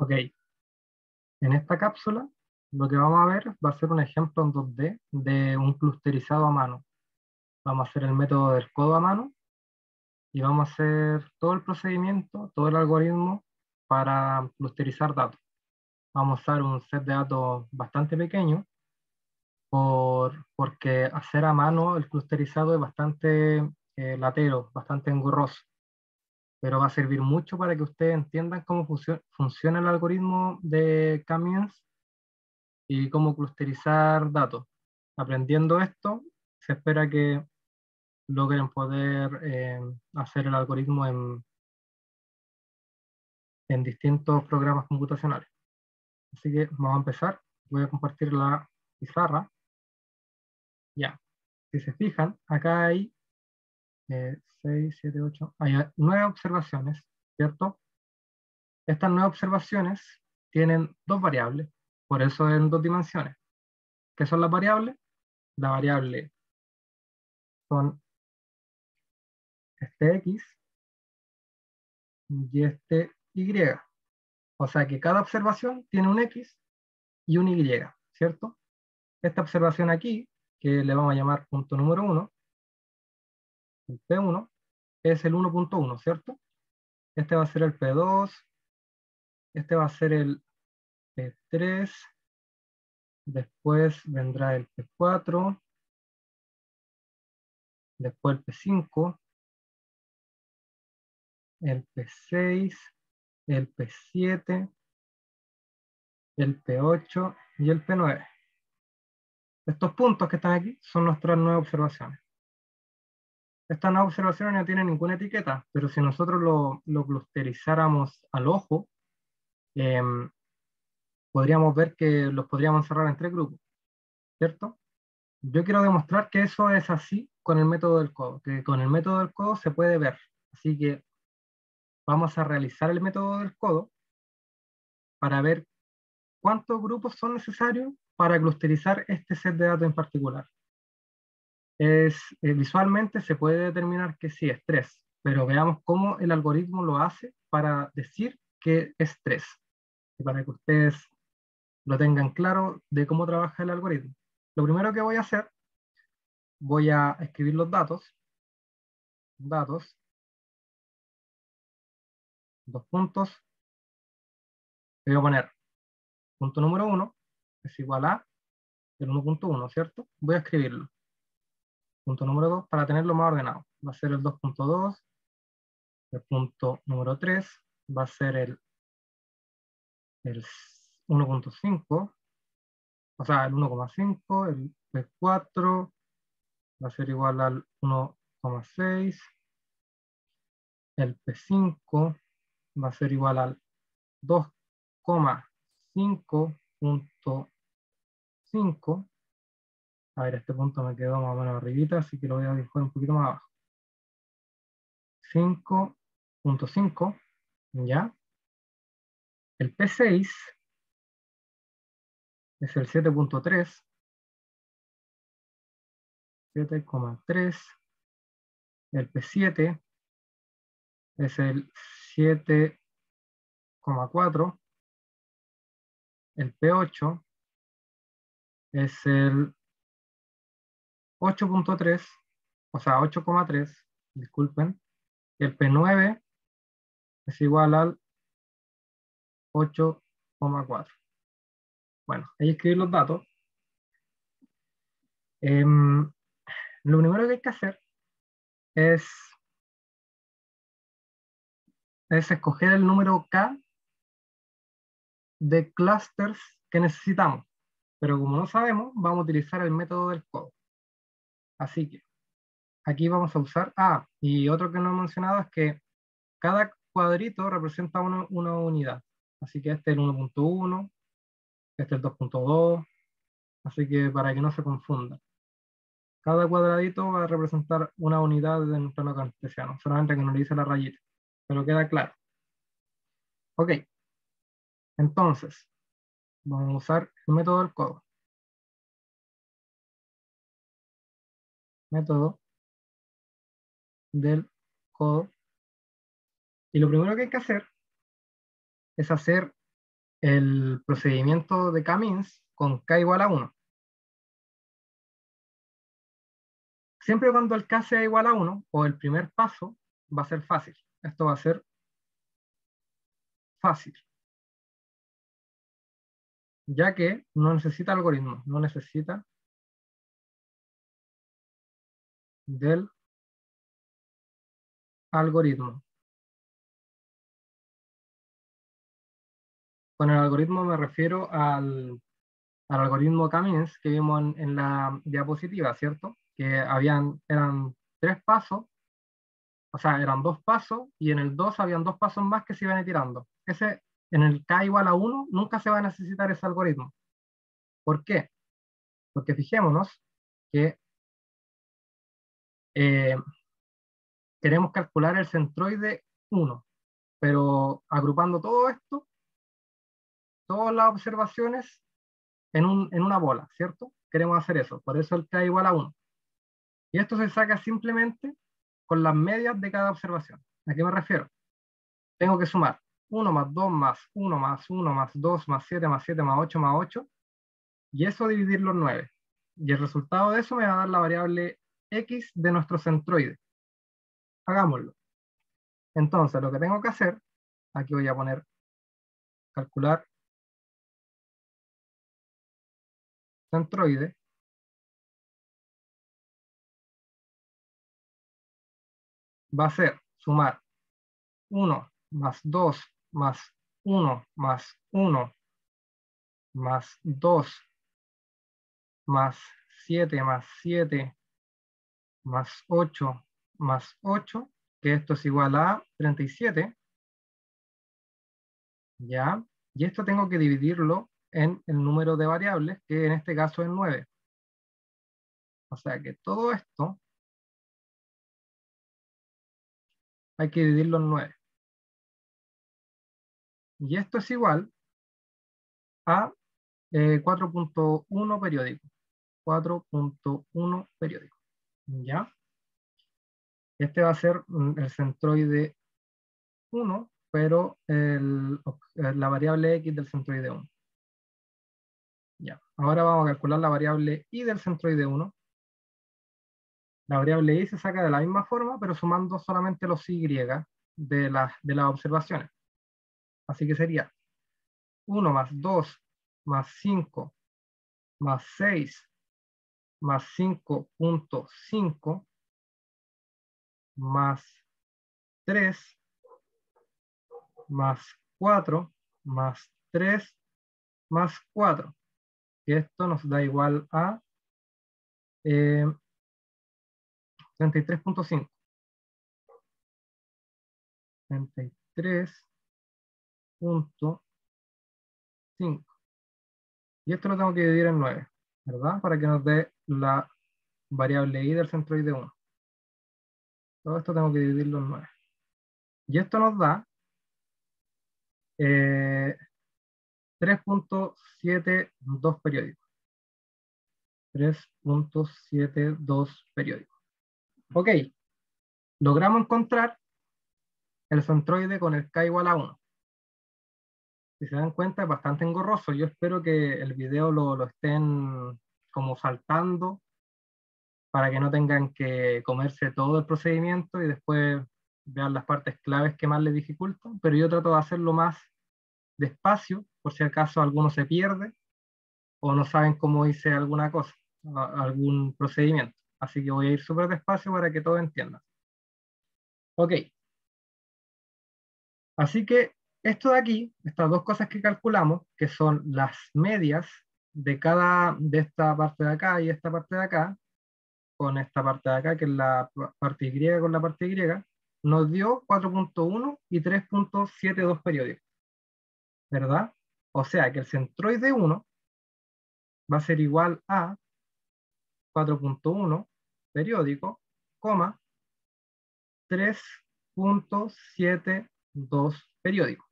Ok, en esta cápsula lo que vamos a ver va a ser un ejemplo en 2D de un clusterizado a mano. Vamos a hacer el método del codo a mano y vamos a hacer todo el procedimiento, todo el algoritmo para clusterizar datos. Vamos a usar un set de datos bastante pequeño porque hacer a mano el clusterizado es bastante latero, bastante engorroso, pero va a servir mucho para que ustedes entiendan cómo funciona el algoritmo de K-means y cómo clusterizar datos. Aprendiendo esto, se espera que logren poder hacer el algoritmo en distintos programas computacionales. Así que vamos a empezar. Voy a compartir la pizarra. Ya, si se fijan, acá hay 6, 7, 8, hay 9 observaciones, ¿cierto? Estas 9 observaciones tienen dos variables, por eso en dos dimensiones. ¿Qué son las variables? La variable son este X y este Y. O sea que cada observación tiene un X y un Y, ¿cierto? Esta observación aquí, que le vamos a llamar punto número 1, el P1, es el 1.1, ¿cierto? Este va a ser el P2, este va a ser el P3, después vendrá el P4, después el P5, el P6, el P7, el P8 y el P9. Estos puntos que están aquí son nuestras 9 observaciones. Estas 9 observaciones no tienen ninguna etiqueta, pero si nosotros lo clusterizáramos al ojo, podríamos ver que los podríamos encerrar en 3 grupos, ¿cierto? Yo quiero demostrar que eso es así con el método del codo, que con el método del codo se puede ver. Así que vamos a realizar el método del codo para ver cuántos grupos son necesarios para clusterizar este set de datos en particular. Visualmente se puede determinar que sí es 3, pero veamos cómo el algoritmo lo hace para decir que es 3, y para que ustedes lo tengan claro de cómo trabaja el algoritmo. Lo primero que voy a hacer, voy a escribir los datos, dos puntos, voy a poner punto número 1 es igual a el 1.1, ¿cierto? Voy a escribirlo. Punto número 2 para tenerlo más ordenado. Va a ser el 2.2, el punto número 3 va a ser el 1.5, o sea, el 1.5, el P4 va a ser igual al 1.6, el P5 va a ser igual al 2.5.5. A ver, este punto me quedó más o menos arribita, así que lo voy a dibujar un poquito más abajo. 5.5, ¿ya? El P6 es el 7.3, 7,3. El P7 es el 7,4. El P8 es el 8.3, o sea, 8,3, disculpen. El P9 es igual al 8,4. Bueno, ahí escribir los datos. Lo primero que hay que hacer es, es escoger el número K de clusters que necesitamos. Pero como no sabemos, vamos a utilizar el método del codo. Así que aquí vamos a usar, y otro que no he mencionado es que cada cuadrito representa una unidad. Así que este es el 1.1, este es el 2.2, así que para que no se confunda. Cada cuadradito va a representar una unidad de un plano cartesiano, solamente que no le dice la rayita, pero queda claro. Ok, entonces, vamos a usar el método del codo. Método del codo. Y lo primero que hay que hacer es hacer el procedimiento de K-means con K igual a 1. Siempre cuando el K sea igual a 1, o el primer paso, va a ser fácil. Esto va a ser fácil, ya que no necesita algoritmo, no necesita del algoritmo. Con el algoritmo me refiero al algoritmo K-means que vimos en la diapositiva, ¿cierto? Que eran 3 pasos, o sea, eran 2 pasos, y en el 2 habían 2 pasos más que se iban tirando. En el K igual a 1 nunca se va a necesitar ese algoritmo. ¿Por qué? Porque fijémonos que eh, queremos calcular el centroide 1, pero agrupando todo esto, todas las observaciones en una bola, ¿cierto? Queremos hacer eso, por eso el K igual a 1. Y esto se saca simplemente con las medias de cada observación. ¿A qué me refiero? Tengo que sumar 1 más 2 más 1 más 1 más 2 más 7 más 7 más 8, y eso dividirlo en 9. Y el resultado de eso me va a dar la variable x de nuestro centroide. Hagámoslo. Entonces, lo que tengo que hacer, aquí voy a poner calcular centroide, va a ser sumar 1 más 2 más 1 más 1 más 2 más 7 más 7 más 8 más 8, que esto es igual a 37, ¿ya? Y esto tengo que dividirlo en el número de variables, que en este caso es 9. O sea que todo esto hay que dividirlo en 9. Y esto es igual a 4.1 periódico. 4.1 periódico. ¿Ya? Este va a ser el centroide 1, pero la variable x del centroide 1. Ya. Ahora vamos a calcular la variable y del centroide 1. La variable y se saca de la misma forma, pero sumando solamente los y de las observaciones. Así que sería 1 más 2 más 5 más 6 más 5.5 más 3 más 4 más 3 más 4. Y esto nos da igual a 33.5. 33.5. Y esto lo tengo que dividir en 9, ¿verdad? Para que nos dé la variable y del centroide 1. Todo esto tengo que dividirlo en 9. Y esto nos da 3.72 periódicos. 3.72 periódicos. Ok, logramos encontrar el centroide con el K igual a 1. Si se dan cuenta, es bastante engorroso. Yo espero que el video lo estén como saltando para que no tengan que comerse todo el procedimiento y después vean las partes claves que más les dificultan, pero yo trato de hacerlo más despacio, por si acaso alguno se pierde o no saben cómo hice alguna cosa, algún procedimiento. Así que voy a ir súper despacio para que todos entiendan. Ok. Así que esto de aquí, estas dos cosas que calculamos, que son las medias de esta parte de acá y esta parte de acá, con esta parte de acá, que es la parte Y con la parte Y, nos dio 4.1 y 3.72 periódicos, ¿verdad? O sea que el centroide 1 va a ser igual a 4.1 periódico, coma, 3.72 periódico.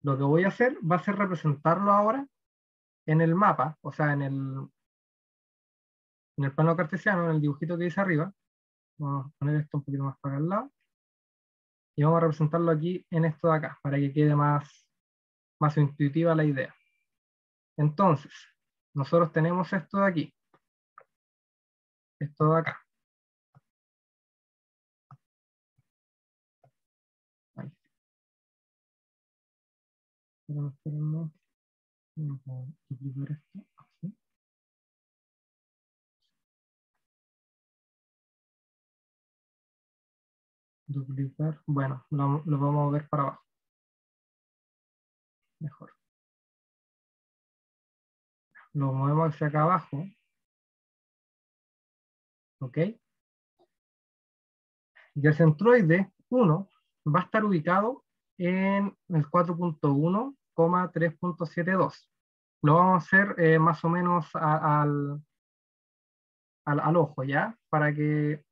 Lo que voy a hacer va a ser representarlo ahora en el mapa, o sea, en el plano cartesiano, en el dibujito que dice arriba. Vamos a poner esto un poquito más para el lado. Y vamos a representarlo aquí en esto de acá, para que quede más más intuitiva la idea. Entonces, nosotros tenemos esto de aquí, esto de acá. Ahí. Espérenme. Vamos a duplicar esto, así. Duplicar, bueno, lo vamos a ver para abajo, mejor. Lo movemos hacia acá abajo, ¿ok? Y el centroide 1 va a estar ubicado en el 4.1,3.72. Lo vamos a hacer más o menos al ojo, ¿ya? Para que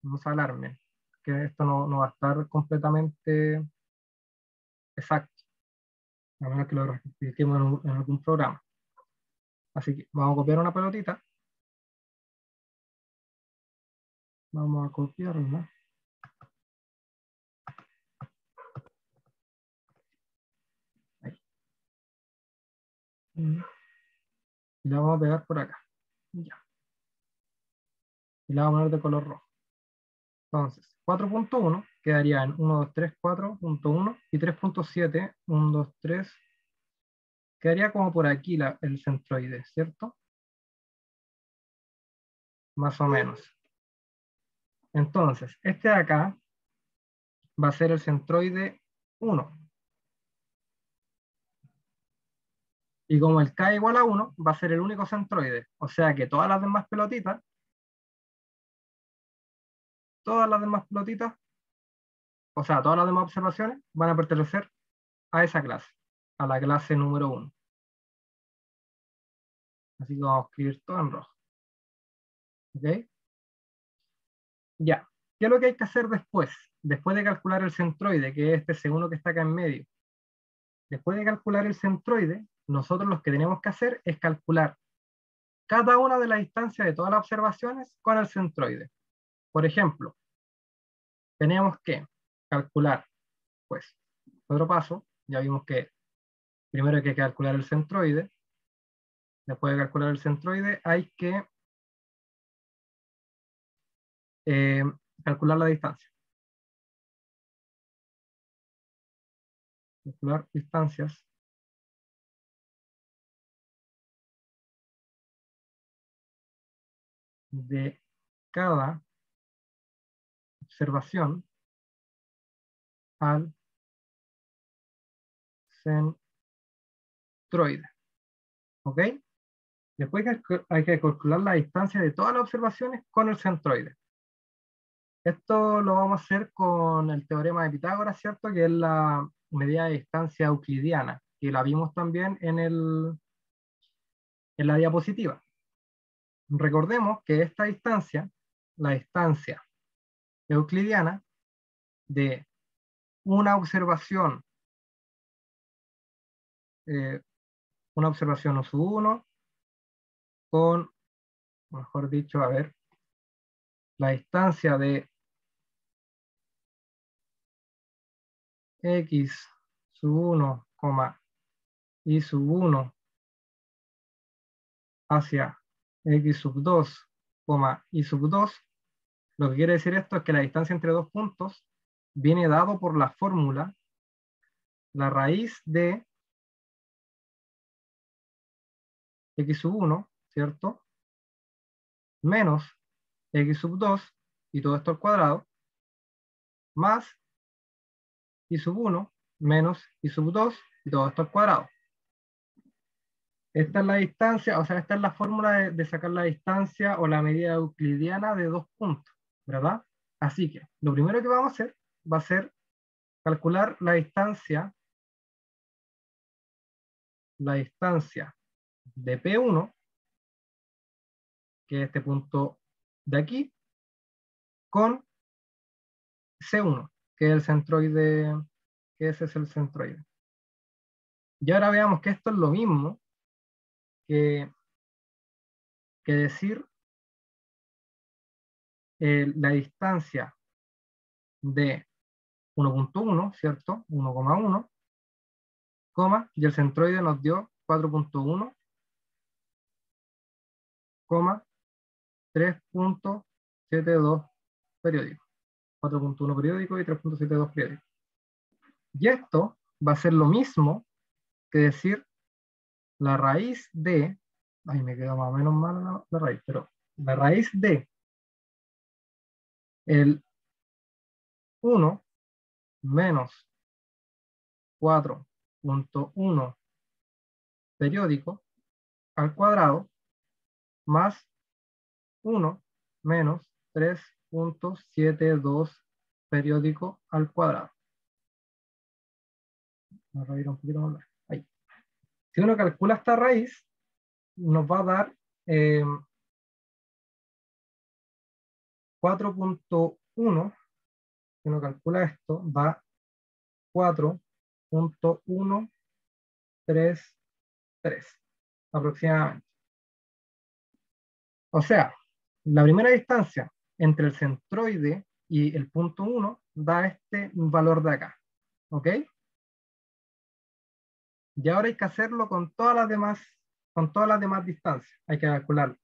no se alarmen, que esto no va a estar completamente exacto, a menos que lo rectifiquemos en algún programa. Así que vamos a copiar una pelotita. Vamos a copiarla. Ahí. Y la vamos a pegar por acá. Ya. Y la vamos a poner de color rojo. Entonces, 4.1 quedaría en 1, 2, 3, 4.1 y 3.7, 1, 2, 3. Quedaría como por aquí el centroide, ¿cierto? Más o menos. Entonces, este de acá va a ser el centroide 1. Y como el K igual a 1, va a ser el único centroide. O sea que todas las demás pelotitas, o sea, todas las demás observaciones van a pertenecer a esa clase, a la clase número 1. Así que vamos a escribir todo en rojo. ¿Ok? Ya. ¿Qué es lo que hay que hacer después? Después de calcular el centroide, que es este segundo que está acá en medio. Después de calcular el centroide, nosotros lo que tenemos que hacer es calcular cada una de las distancias de todas las observaciones con el centroide. Por ejemplo, tenemos que calcular, pues, otro paso, ya vimos que primero hay que calcular el centroide, después de calcular el centroide hay que eh, calcular la distancia. Calcular distancias de cada observación al centroide. ¿Ok? Después hay que calcular la distancia de todas las observaciones con el centroide. Esto lo vamos a hacer con el teorema de Pitágoras, ¿cierto? Que es la medida de distancia euclidiana, que la vimos también en la diapositiva. Recordemos que esta distancia, la distancia euclidiana de una observación o sub 1 con, mejor dicho, a ver, la distancia de x sub 1, y sub 1 hacia x sub 2, y sub 2, lo que quiere decir esto es que la distancia entre dos puntos viene dado por la fórmula, la raíz de x sub 1, ¿cierto? Menos x sub 2, y todo esto al cuadrado, más y sub 1 menos y sub 2, y todo esto al cuadrado. Esta es la distancia, o sea, esta es la fórmula de sacar la distancia o la medida euclidiana de dos puntos, ¿verdad? Así que lo primero que vamos a hacer va a ser calcular la distancia de P1, que es este punto de aquí, con C1, que es el centroide, que ese es el centroide. Y ahora veamos que esto es lo mismo que decir la distancia de 1.1, ¿cierto? 1,1 coma, y el centroide nos dio 4.1, coma, 3.72 periódico. 4.1 periódico y 3.72 periódico. Y esto va a ser lo mismo que decir la raíz de, ay, me quedó más o menos mal la raíz, pero la raíz de el 1 menos 4.1 periódico al cuadrado más 1 menos 3.72 periódico al cuadrado. Vamos a ir un poquito más. Ahí. Si uno calcula esta raíz, nos va a dar 4.1, si uno calcula esto, da 4.133 aproximadamente. O sea, la primera distancia entre el centroide y el punto 1 da este valor de acá. ¿Ok? Y ahora hay que hacerlo con todas las demás distancias. Hay que calcularlo.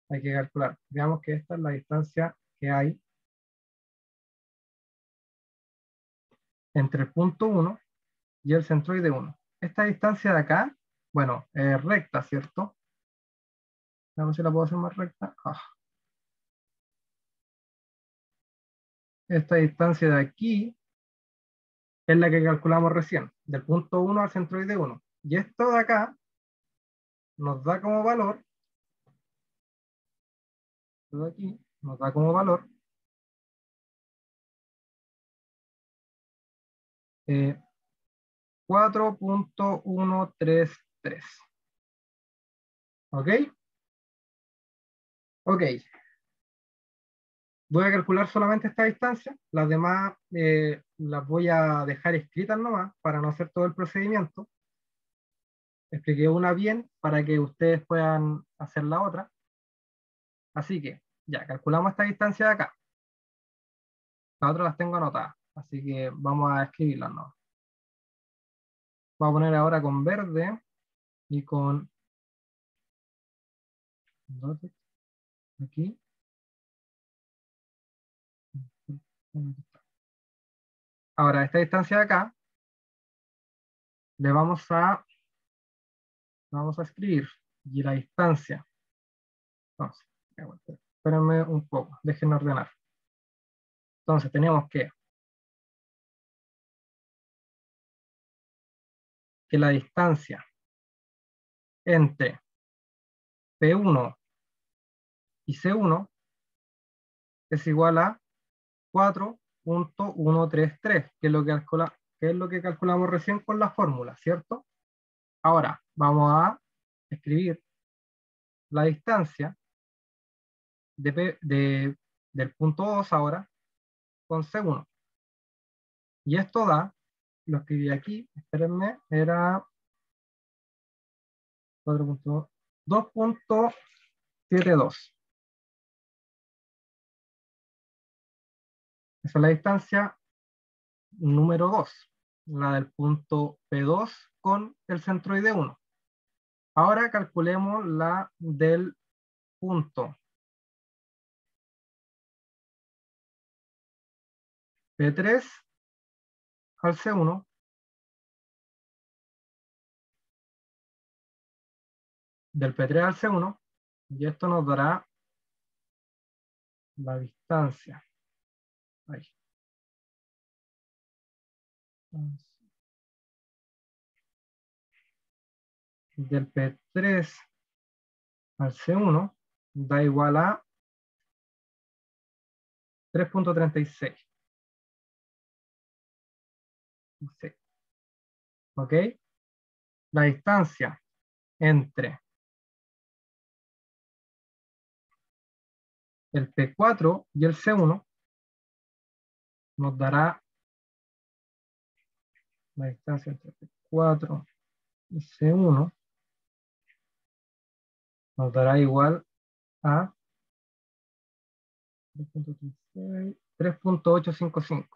Hay que calcular. Veamos que esta es la distancia que hay entre el punto 1 y el centroide 1. Esta distancia de acá, bueno, es recta, ¿cierto? Veamos si la puedo hacer más recta. Esta distancia de aquí es la que calculamos recién, del punto 1 al centroide 1. Y esto de acá nos da como valor, esto de aquí nos da como valor 4.133. ¿Ok? Ok. Voy a calcular solamente esta distancia, las demás las voy a dejar escritas nomás para no hacer todo el procedimiento. Expliqué una bien para que ustedes puedan hacer la otra. Así que ya calculamos esta distancia de acá. Las otras las tengo anotadas, así que vamos a escribirlas, ¿no? Voy a poner ahora con verde y con aquí. Ahora, esta distancia de acá le vamos a escribir y la distancia. Entonces, espérenme un poco, déjenme ordenar. Entonces, tenemos que la distancia entre P1 y C1 es igual a 4.133, que es lo que calculamos recién con la fórmula, ¿cierto? Ahora, vamos a escribir la distancia del punto 2 ahora con C1. Y esto da, lo escribí aquí, espérenme, era 2.72. Esa es la distancia número 2, la del punto P2 con el centroide 1. Ahora calculemos la del punto P3 al C1, del P3 al C1, y esto nos dará la distancia. Ahí. Del P3 al C1 da igual a 3.36. Sí. ¿Ok? La distancia entre el P4 y el C1 nos dará la distancia entre P4 y C1 nos dará igual a 3.855.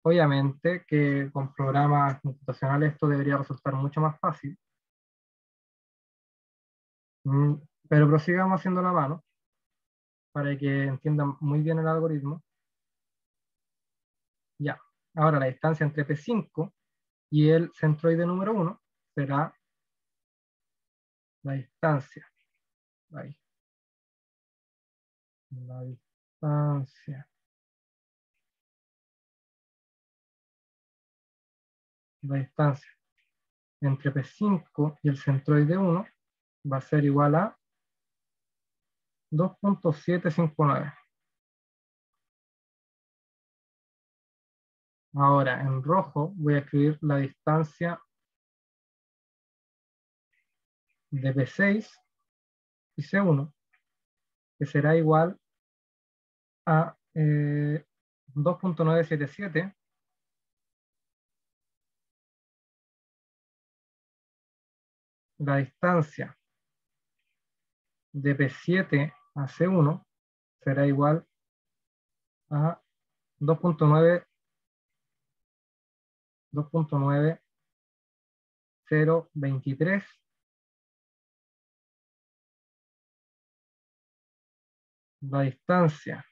Obviamente que con programas computacionales esto debería resultar mucho más fácil. Mm, pero prosigamos haciendo la mano para que entiendan muy bien el algoritmo. Ya. Ahora la distancia entre P5 y el centroide número 1 será la distancia. Ahí. La distancia. La distancia entre P5 y el centroide 1 va a ser igual a 2.759. Ahora, en rojo voy a escribir la distancia de P6 y C1, que será igual a 2.977. La distancia de P7 a C1 será igual a 2.9023. La distancia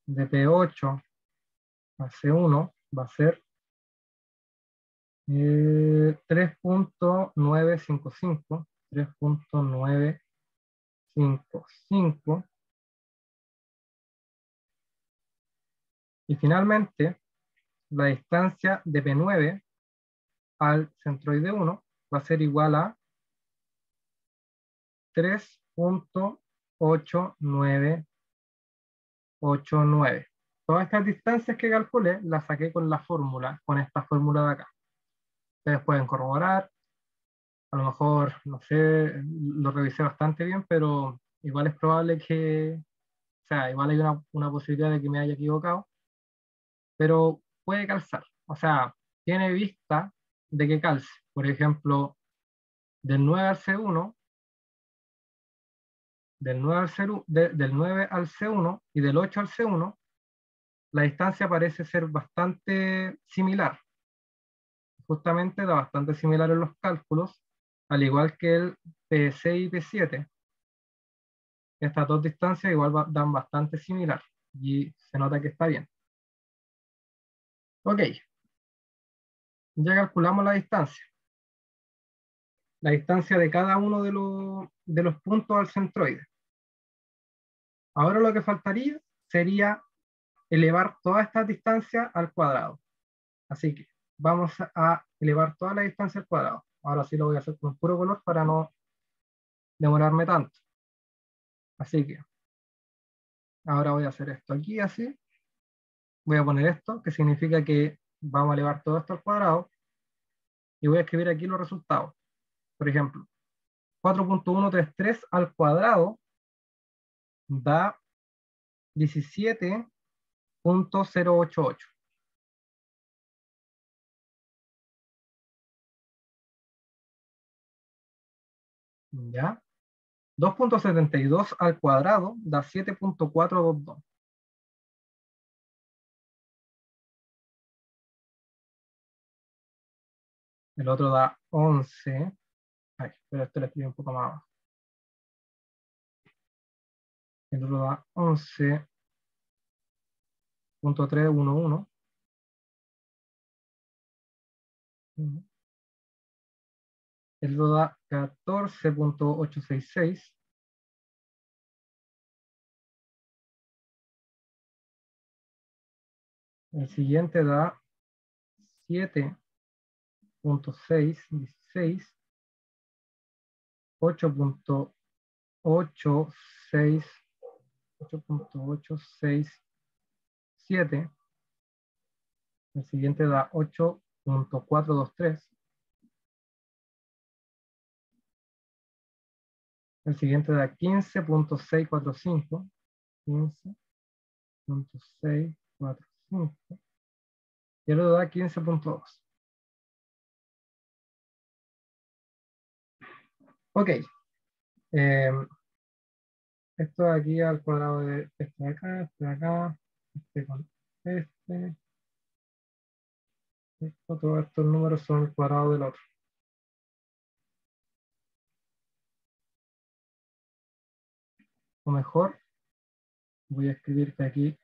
de P8 a C1 va a ser 3.955. 3.955. Y finalmente, la distancia de P9 al centroide 1 va a ser igual a 3.8989. Todas estas distancias que calculé las saqué con la fórmula, con esta fórmula de acá. Ustedes pueden corroborar, a lo mejor, no sé, lo revisé bastante bien, pero igual es probable que, o sea, igual hay una posibilidad de que me haya equivocado, pero puede calzar. O sea, tiene vista de que calce. Por ejemplo, del 9 al C1, del 9 al C1 y del 8 al C1, la distancia parece ser bastante similar. Justamente da bastante similar en los cálculos, al igual que el P6 y P7. Estas dos distancias igual dan bastante similar y se nota que está bien. Ok, ya calculamos la distancia. La distancia de cada uno de los puntos al centroide. Ahora lo que faltaría sería elevar toda esta distancia al cuadrado. Así que vamos a elevar toda la distancia al cuadrado. Ahora sí lo voy a hacer con puro color para no demorarme tanto. Así que ahora voy a hacer esto aquí así. Voy a poner esto, que significa que vamos a elevar todo esto al cuadrado. Y voy a escribir aquí los resultados. Por ejemplo, 4.133 al cuadrado da 17.088. ¿Ya? 2.72 al cuadrado da 7.422. El otro da 11. Ay, pero esto lo escribí un poco más abajo. El otro da 11.311. El otro da 14.866. El siguiente da 7.616. 8.86. 8.867. El siguiente da 8.423. El siguiente da 15.645. 15.645. Y el otro da 15.2. Ok. Eh, esto de aquí al cuadrado de este de acá, este de acá, este con este. Listo, todos estos números son el cuadrado del otro. O mejor, voy a escribir que aquí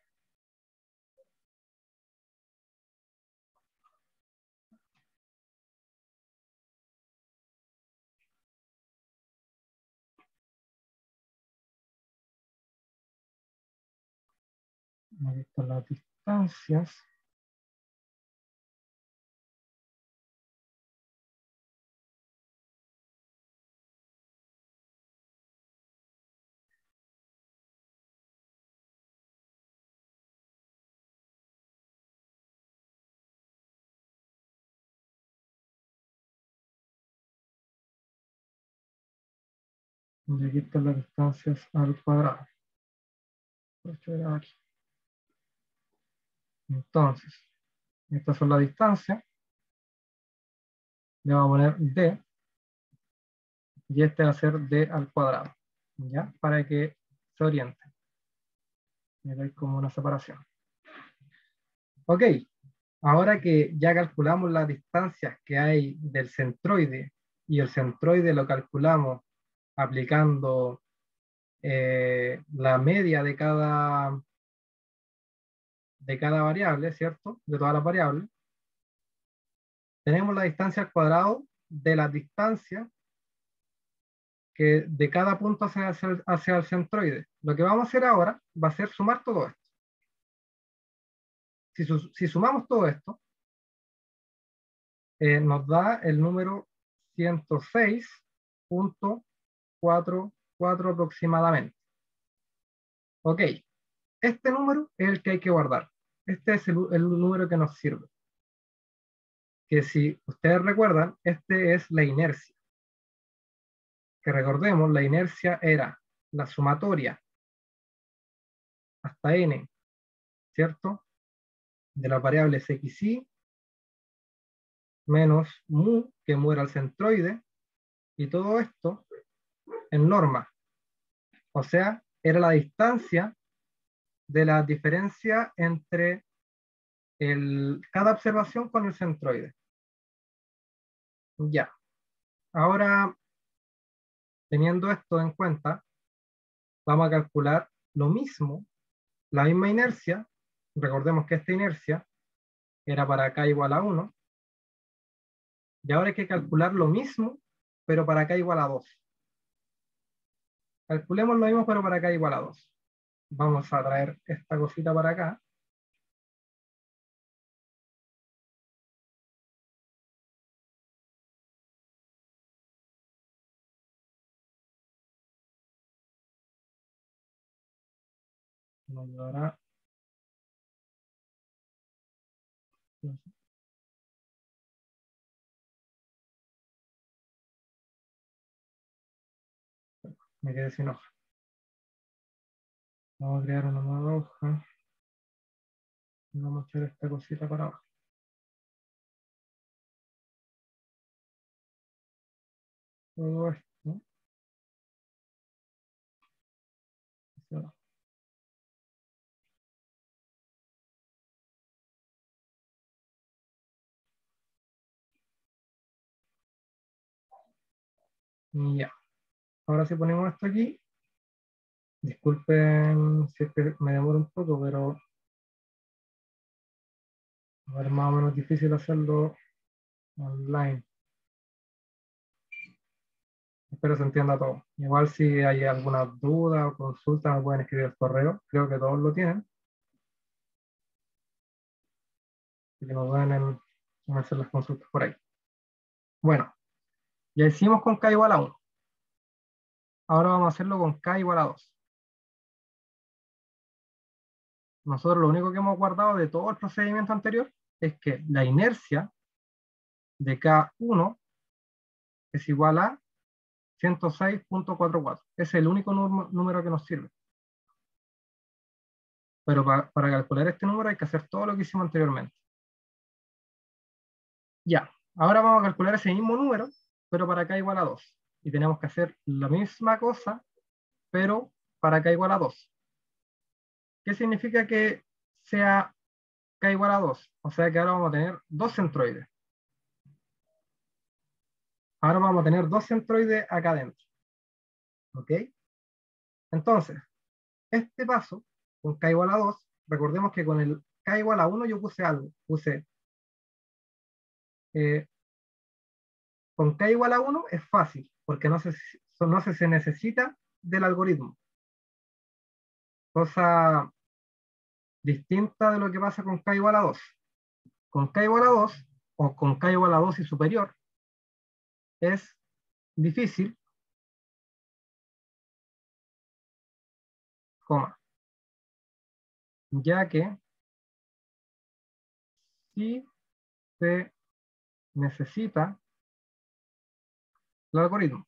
están las distancias. Y aquí están las distancias al cuadrado. Aquí. Entonces, estas son las distancias. Le vamos a poner d, y este va a ser d al cuadrado, ¿ya? Para que se oriente. Y acá hay como una separación. Ok, ahora que ya calculamos las distancias que hay del centroide, y el centroide lo calculamos aplicando la media de cada variable, ¿cierto? De todas las variables. Tenemos la distancia al cuadrado de las distancias que de cada punto hacia el centroide. Lo que vamos a hacer ahora va a ser sumar todo esto. Si sumamos todo esto, nos da el número 106.44 aproximadamente. Ok, este número es el que hay que guardar. Este es el número que nos sirve. Que si ustedes recuerdan, este es la inercia. Que recordemos, la inercia era la sumatoria hasta n, ¿cierto? De las variables x, y menos mu, que mu era el centroide, y todo esto en norma. O sea, era la distancia de la diferencia entre cada observación con el centroide. Ya. Ahora, teniendo esto en cuenta, vamos a calcular lo mismo, la misma inercia. Recordemos que esta inercia era para k igual a 1. Y ahora hay que calcular lo mismo, pero para k igual a 2. Calculemos lo mismo, pero para k igual a 2. Vamos a traer esta cosita para acá. Nos dará... Me quedé sin hoja. Vamos a crear una nueva hoja. Vamos a echar esta cosita para abajo. Todo esto. Y ya. Ahora si ponemos esto aquí, disculpen si es que me demoro un poco, pero va a ser más o menos difícil hacerlo online. Espero se entienda todo. Igual si hay alguna duda o consulta, me pueden escribir el correo. Creo que todos lo tienen. Así que nos pueden hacer las consultas por ahí. Bueno, ya hicimos con k igual a 1. Ahora vamos a hacerlo con k igual a 2. Nosotros lo único que hemos guardado de todo el procedimiento anterior es que la inercia de K1 es igual a 106.44. Es el único número que nos sirve. Pero para calcular este número hay que hacer todo lo que hicimos anteriormente. Ya, ahora vamos a calcular ese mismo número, pero para k igual a 2. Y tenemos que hacer la misma cosa, pero para k igual a 2. ¿Qué significa que sea k igual a 2. O sea que ahora vamos a tener dos centroides. Ahora vamos a tener dos centroides acá adentro. ¿Ok? Entonces, este paso, con k igual a 2, recordemos que con el k igual a 1 yo puse algo. Puse, con k igual a 1 es fácil, porque no se necesita del algoritmo. Cosa distinta de lo que pasa con k igual a 2. Con k igual a 2, o con k igual a 2 y superior, es difícil, coma, ya que sí se necesita el algoritmo.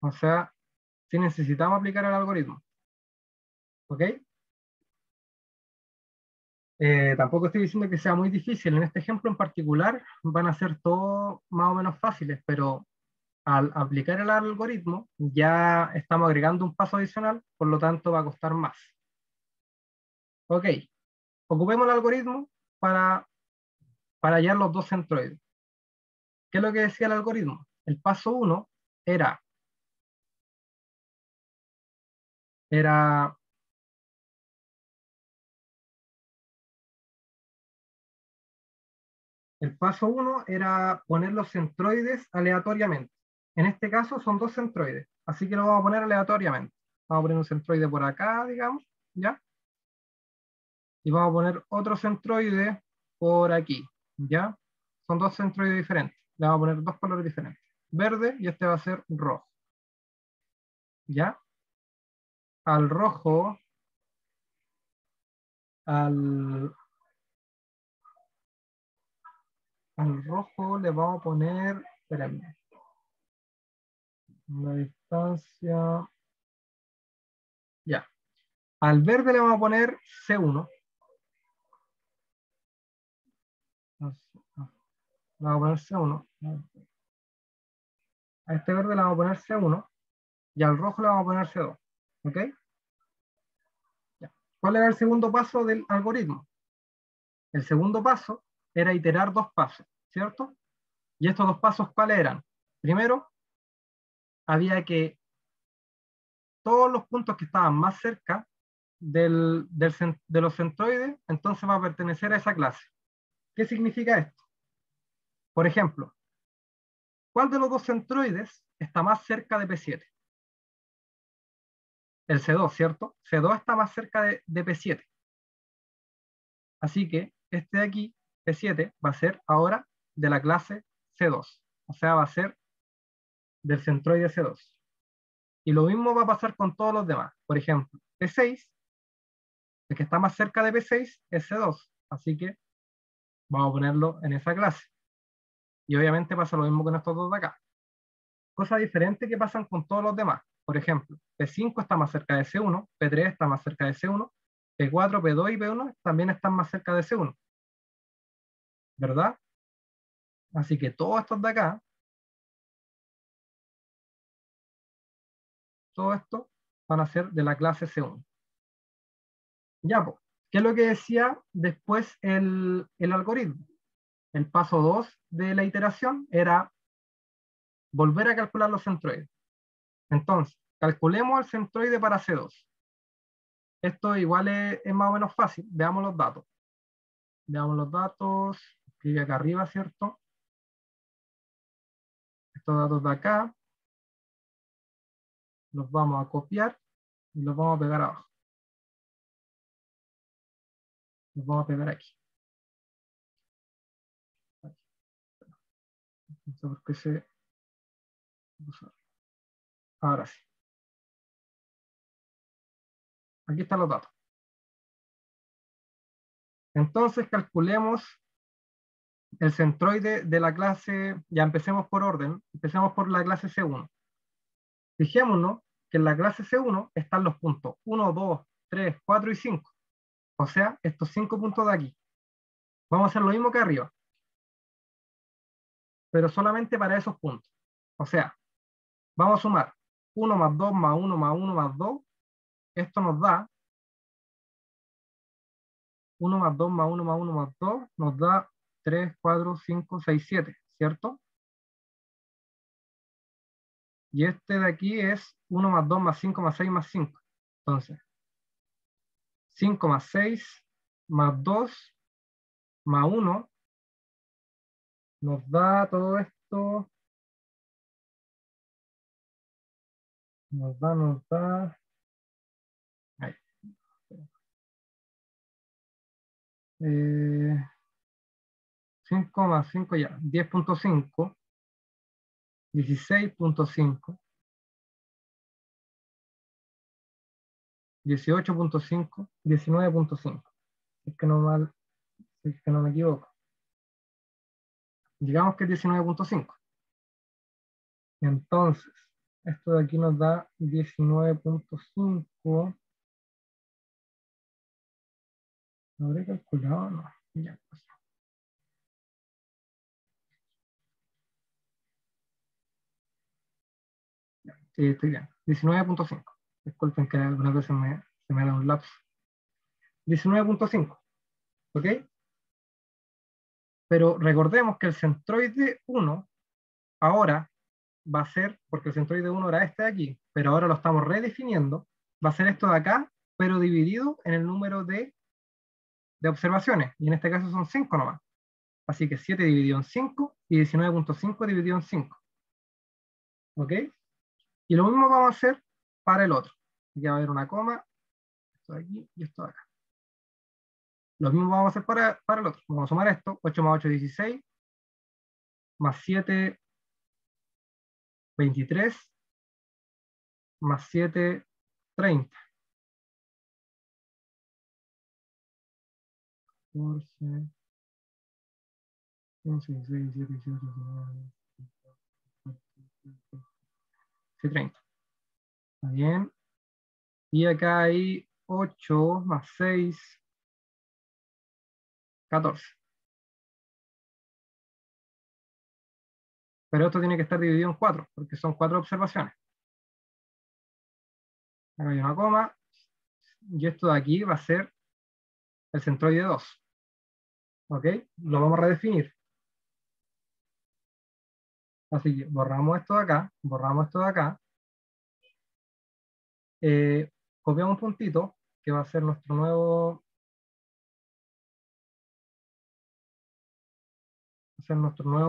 O sea, si necesitamos aplicar el algoritmo. ¿Ok? Tampoco estoy diciendo que sea muy difícil. En este ejemplo en particular van a ser todos más o menos fáciles, pero al aplicar el algoritmo ya estamos agregando un paso adicional, por lo tanto va a costar más. Ok, ocupemos el algoritmo para hallar los dos centroides. ¿Qué es lo que decía el algoritmo? El paso 1 era el paso 1 era poner los centroides aleatoriamente. En este caso son dos centroides, así que lo vamos a poner aleatoriamente. Vamos a poner un centroide por acá, digamos, ¿ya? Y vamos a poner otro centroide por aquí, ¿ya? Son dos centroides diferentes. Le vamos a poner dos colores diferentes. Verde y este va a ser rojo, ¿ya? Al rojo, al, al rojo le vamos a poner, espérenme, una distancia, ya. Al verde le vamos a poner C1. Le vamos a poner C1. A este verde le vamos a poner C1 y al rojo le vamos a poner C2. ¿Ok? Ya. ¿Cuál era el segundo paso del algoritmo? El segundo paso era iterar dos pasos, ¿cierto? ¿Y estos dos pasos cuáles eran? Primero, había que todos los puntos que estaban más cerca de los centroides, entonces va a pertenecer a esa clase. ¿Qué significa esto? Por ejemplo, ¿cuál de los dos centroides está más cerca de P7? El C2, ¿cierto? C2 está más cerca de P7. Así que este de aquí, P7, va a ser ahora de la clase C2. O sea, va a ser del centroide C2. Y lo mismo va a pasar con todos los demás. Por ejemplo, P6, el que está más cerca de P6 es C2. Así que vamos a ponerlo en esa clase. Y obviamente pasa lo mismo con estos dos de acá. Cosas diferentes que pasan con todos los demás. Por ejemplo, P5 está más cerca de C1, P3 está más cerca de C1, P4, P2 y P1 también están más cerca de C1. ¿Verdad? Así que todos estos de acá, todo esto van a ser de la clase C1. Ya, pues, ¿qué es lo que decía después el algoritmo? El paso 2 de la iteración era volver a calcular los centroides. Entonces, calculemos el centroide para C2. Esto igual es más o menos fácil. Veamos los datos. Veamos los datos. Escribe acá arriba, ¿cierto? Estos datos de acá los vamos a copiar y los vamos a pegar abajo. Los vamos a pegar aquí. No sé por qué se... Ahora sí. Aquí están los datos. Entonces calculemos el centroide de la clase, ya empecemos por orden, empecemos por la clase C1. Fijémonos que en la clase C1 están los puntos 1, 2, 3, 4 y 5. O sea, estos 5 puntos de aquí. Vamos a hacer lo mismo que arriba, pero solamente para esos puntos. O sea, vamos a sumar 1 más 2 más 1 más 1 más 2. Esto nos da 1 más 2 más 1 más 1 más 2 nos da 3, 4, 5, 6, 7, ¿cierto? Y este de aquí es 1 más 2 más 5 más 6 más 5. Entonces, 5 más 6 más 2 más 1 nos da todo esto, nos da, ahí, eh, 5 más 5 ya, 10.5, 16.5, 18.5, 19.5. Si es que no mal, si es que no me equivoco. Digamos que es 19.5. Entonces, esto de aquí nos da 19.5. ¿Lo habré calculado? No. Ya, pues. Ya, sí, estoy bien. 19.5. Disculpen que algunas veces se me da un lapso. 19.5. ¿Ok? Pero recordemos que el centroide 1 ahora va a ser, porque el centroide 1 era este de aquí, pero ahora lo estamos redefiniendo, va a ser esto de acá, pero dividido en el número de observaciones, y en este caso son 5 nomás. Así que 7 dividido en 5 y 19.5 dividido en 5. ¿Ok? Y lo mismo vamos a hacer para el otro. Aquí va a haber una coma, esto de aquí y esto de acá. Lo mismo vamos a hacer para el otro. Vamos a sumar esto, 8 más 8, 16, más 7, 23, más 7, 30. 14, 15, 16, 17, 18, 19, 30. ¿Está bien? Y acá hay 8 más 6, 14. Pero esto tiene que estar dividido en 4, porque son 4 observaciones. Acá hay una coma, y esto de aquí va a ser el centroide 2. ¿Ok? Lo vamos a redefinir. Así que borramos esto de acá, borramos esto de acá, copiamos un puntito, que va a ser nuestro nuevo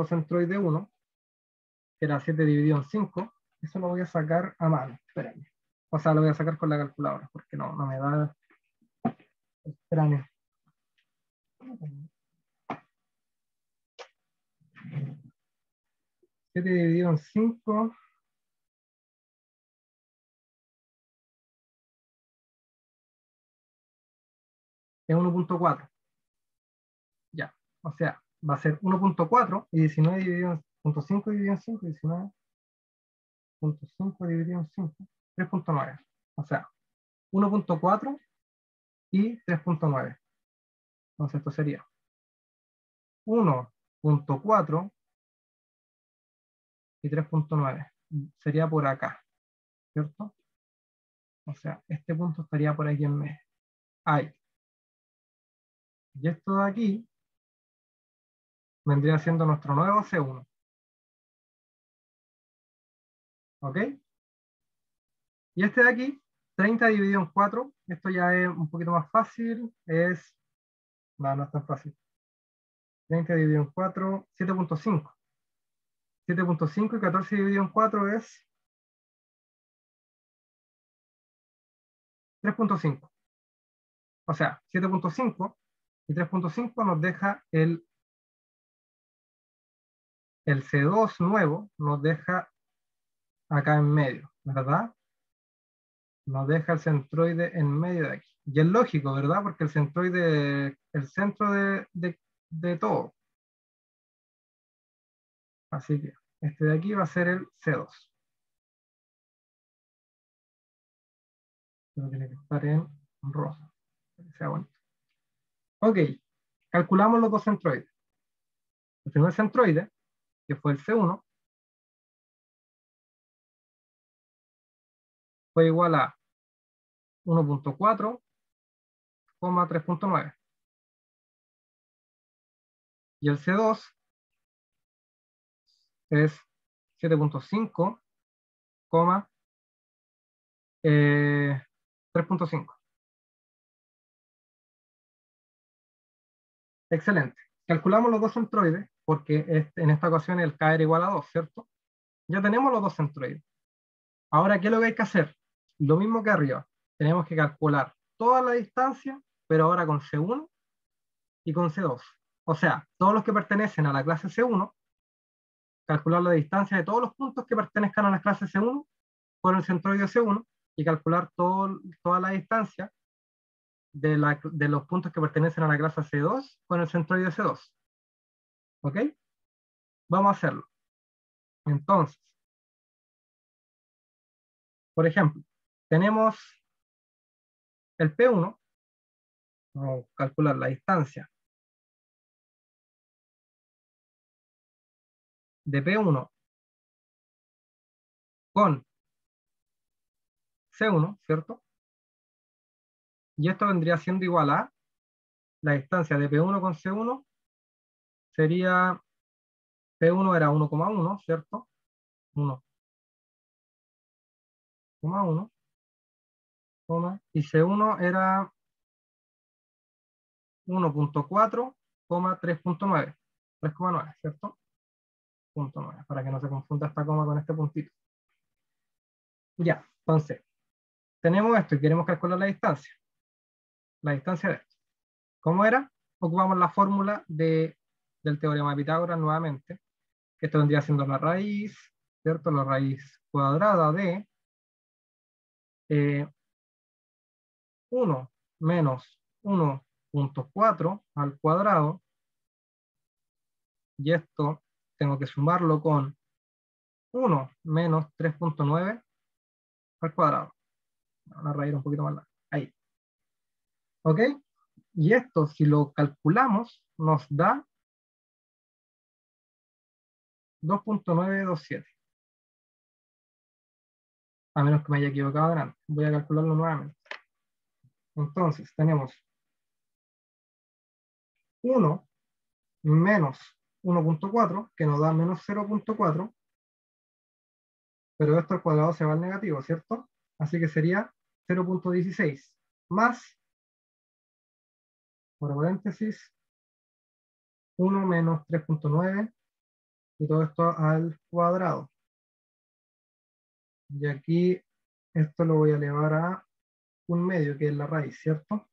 centroide 1, que era 7 dividido en 5. Eso lo voy a sacar a mano, espérame. O sea, lo voy a sacar con la calculadora, porque no me da. Espérame. 7 dividido en 5 es 1.4. Ya. O sea, va a ser 1.4 y 19 dividido en 0.5 dividido en 5, 19.5 dividido en 5, 3.9. O sea, 1.4 y 3.9. Entonces esto sería 1.4 y 3.9. Sería por acá, ¿cierto? O sea, este punto estaría por aquí en medio. Ahí. Y esto de aquí vendría siendo nuestro nuevo C1. ¿Ok? Y este de aquí, 30 dividido en 4, esto ya es un poquito más fácil, no es tan fácil. 30 dividido en 4, 7.5. 7.5 y 14 dividido en 4 es 3.5. O sea, 7.5 y 3.5 nos deja el C2 nuevo, nos deja acá en medio, ¿verdad? Nos deja el centroide en medio de aquí. Y es lógico, ¿verdad? Porque el centroide es el centro de todo. Así que este de aquí va a ser el C2. Pero tiene que estar en rosa, para que sea bonito. Ok, calculamos los dos centroides. El primer centroide, que fue el C1, fue igual a 1.4, 3.9. Y el C2 es 7.5, 3.5. Excelente. Calculamos los dos centroides, porque en esta ocasión el K era igual a 2, ¿cierto? Ya tenemos los dos centroides. Ahora, ¿qué es lo que hay que hacer? Lo mismo que arriba. Tenemos que calcular toda la distancia, pero ahora con C1 y con C2. O sea, todos los que pertenecen a la clase C1, calcular la distancia de todos los puntos que pertenezcan a la clase C1 con el centroide C1 y calcular toda la distancia de los puntos que pertenecen a la clase C2 con el centroide C2. ¿Ok? Vamos a hacerlo. Entonces, por ejemplo, tenemos el P1, vamos a calcular la distancia de P1 con C1, ¿cierto? Y esto vendría siendo igual a la distancia de P1 con C1, sería, P1 era 1,1, ¿cierto? 1,1, y C1 era 1.4, 3.9, 3,9, ¿cierto? 0.9, para que no se confunda esta coma con este puntito. Ya, entonces, tenemos esto y queremos calcular la distancia. La distancia de esto. ¿Cómo era? Ocupamos la fórmula del teorema de Pitágoras nuevamente, que esto vendría siendo la raíz, ¿cierto? La raíz cuadrada de 1 menos 1.4 al cuadrado, y esto tengo que sumarlo con 1 menos 3.9 al cuadrado. La raíz un poquito más larga. Ahí. ¿Ok? Y esto, si lo calculamos, nos da 2.927. A menos que me haya equivocado delante. Voy a calcularlo nuevamente. Entonces, tenemos 1 menos 1.4, que nos da menos 0.4, pero esto al cuadrado se va al negativo, ¿cierto? Así que sería 0.16 más, por paréntesis, 1 menos 3.9, y todo esto al cuadrado. Y aquí esto lo voy a elevar a un medio, que es la raíz, ¿cierto?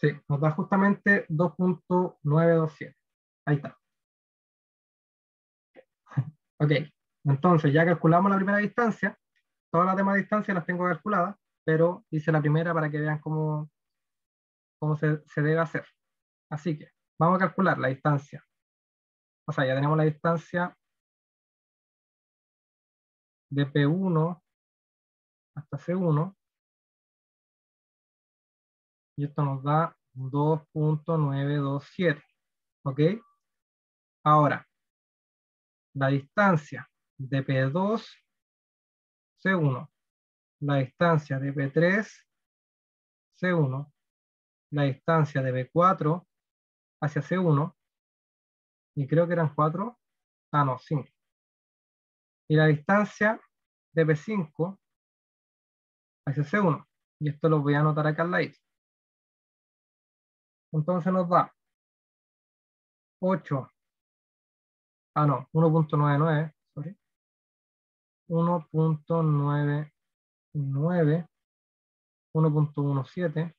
Sí, nos da justamente 2.927. Ahí está. Ok, entonces ya calculamos la primera distancia. Todas las demás distancias las tengo calculadas, pero hice la primera para que vean cómo se debe hacer. Así que vamos a calcular la distancia. O sea, ya tenemos la distancia de P1 hasta C1, y esto nos da 2.927. ¿Ok? Ahora, la distancia de P2, C1, la distancia de P3, C1, la distancia de B4 hacia C1, y creo que eran 4, no, 5. Y la distancia de P5 hacia C1, y esto lo voy a anotar acá al lado. Entonces nos da 8, no, 1.99, sorry, 1.99, 1.17,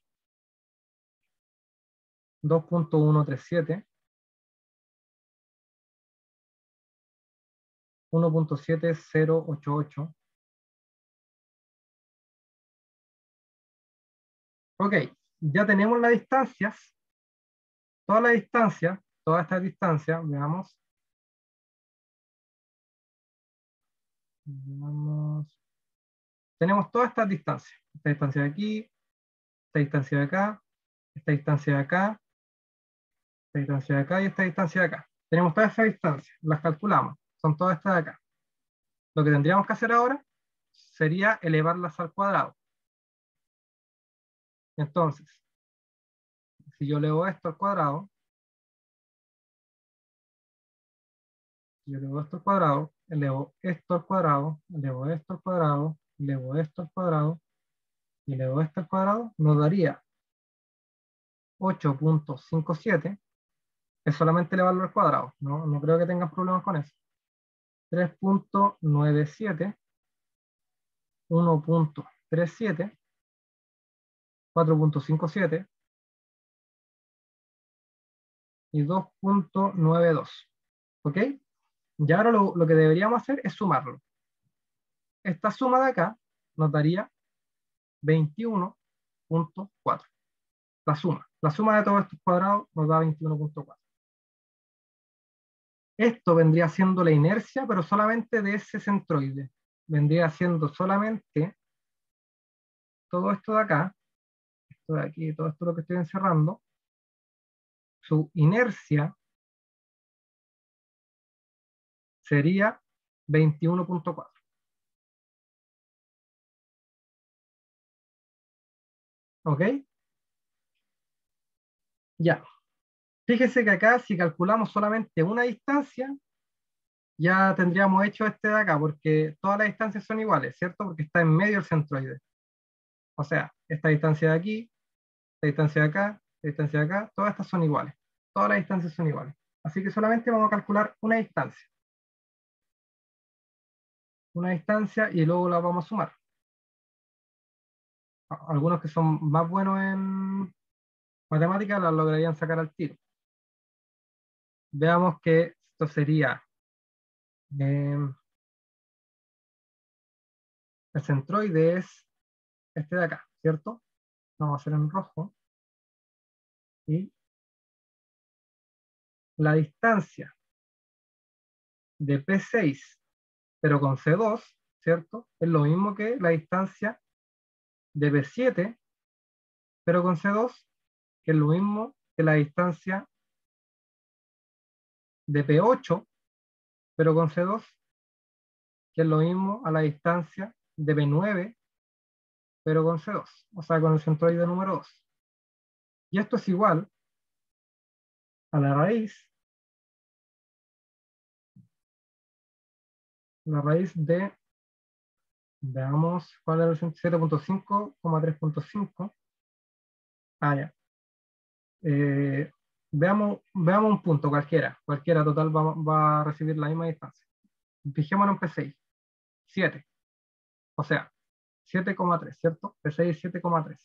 2.137, 1.7088. Ok, ya tenemos las distancias, todas estas distancias, veamos, tenemos todas estas distancias, esta distancia de aquí, esta distancia de acá, esta distancia de acá, esta distancia de acá y esta distancia de acá. Tenemos todas estas distancias, las calculamos, son todas estas de acá. Lo que tendríamos que hacer ahora sería elevarlas al cuadrado. Entonces, si yo elevo esto al cuadrado, yo elevo esto al cuadrado, elevo esto al cuadrado, elevo esto al cuadrado, elevo esto al cuadrado, y elevo esto al cuadrado, nos daría 8.57, es solamente elevarlo al cuadrado, no creo que tengan problemas con eso. 3.97, 1.37, 4.57 y 2.92. ¿Ok? Y ahora lo que deberíamos hacer es sumarlo. Esta suma de acá nos daría 21.4. La suma de todos estos cuadrados nos da 21.4. Esto vendría siendo la inercia, pero solamente de ese centroide. Vendría siendo solamente todo esto de acá, esto de aquí, todo esto lo que estoy encerrando, su inercia sería 21.4. ¿Ok? Ya. Fíjese que acá, si calculamos solamente una distancia, ya tendríamos hecho este de acá, porque todas las distancias son iguales, ¿cierto? Porque está en medio del centroide. O sea, esta distancia de aquí, esta distancia de acá, esta distancia de acá, todas estas son iguales. Todas las distancias son iguales. Así que solamente vamos a calcular una distancia. Una distancia y luego la vamos a sumar. Algunos que son más buenos en matemáticas la lograrían sacar al tiro. Veamos que esto sería el centroide es este de acá, ¿cierto? Vamos a hacer en rojo. Y la distancia de P6, pero con C2, ¿cierto? Es lo mismo que la distancia de P7, pero con C2, que es lo mismo que la distancia de P8, pero con C2, que es lo mismo a la distancia de P9, pero con C2, o sea, con el centroide número 2. Y esto es igual a la raíz de, veamos cuál es el 7.5, 3.5. Ah, ya. Veamos un punto cualquiera total va a recibir la misma distancia. Fijémonos en P6, 7, o sea, 7,3, ¿cierto? P6 es 7,3,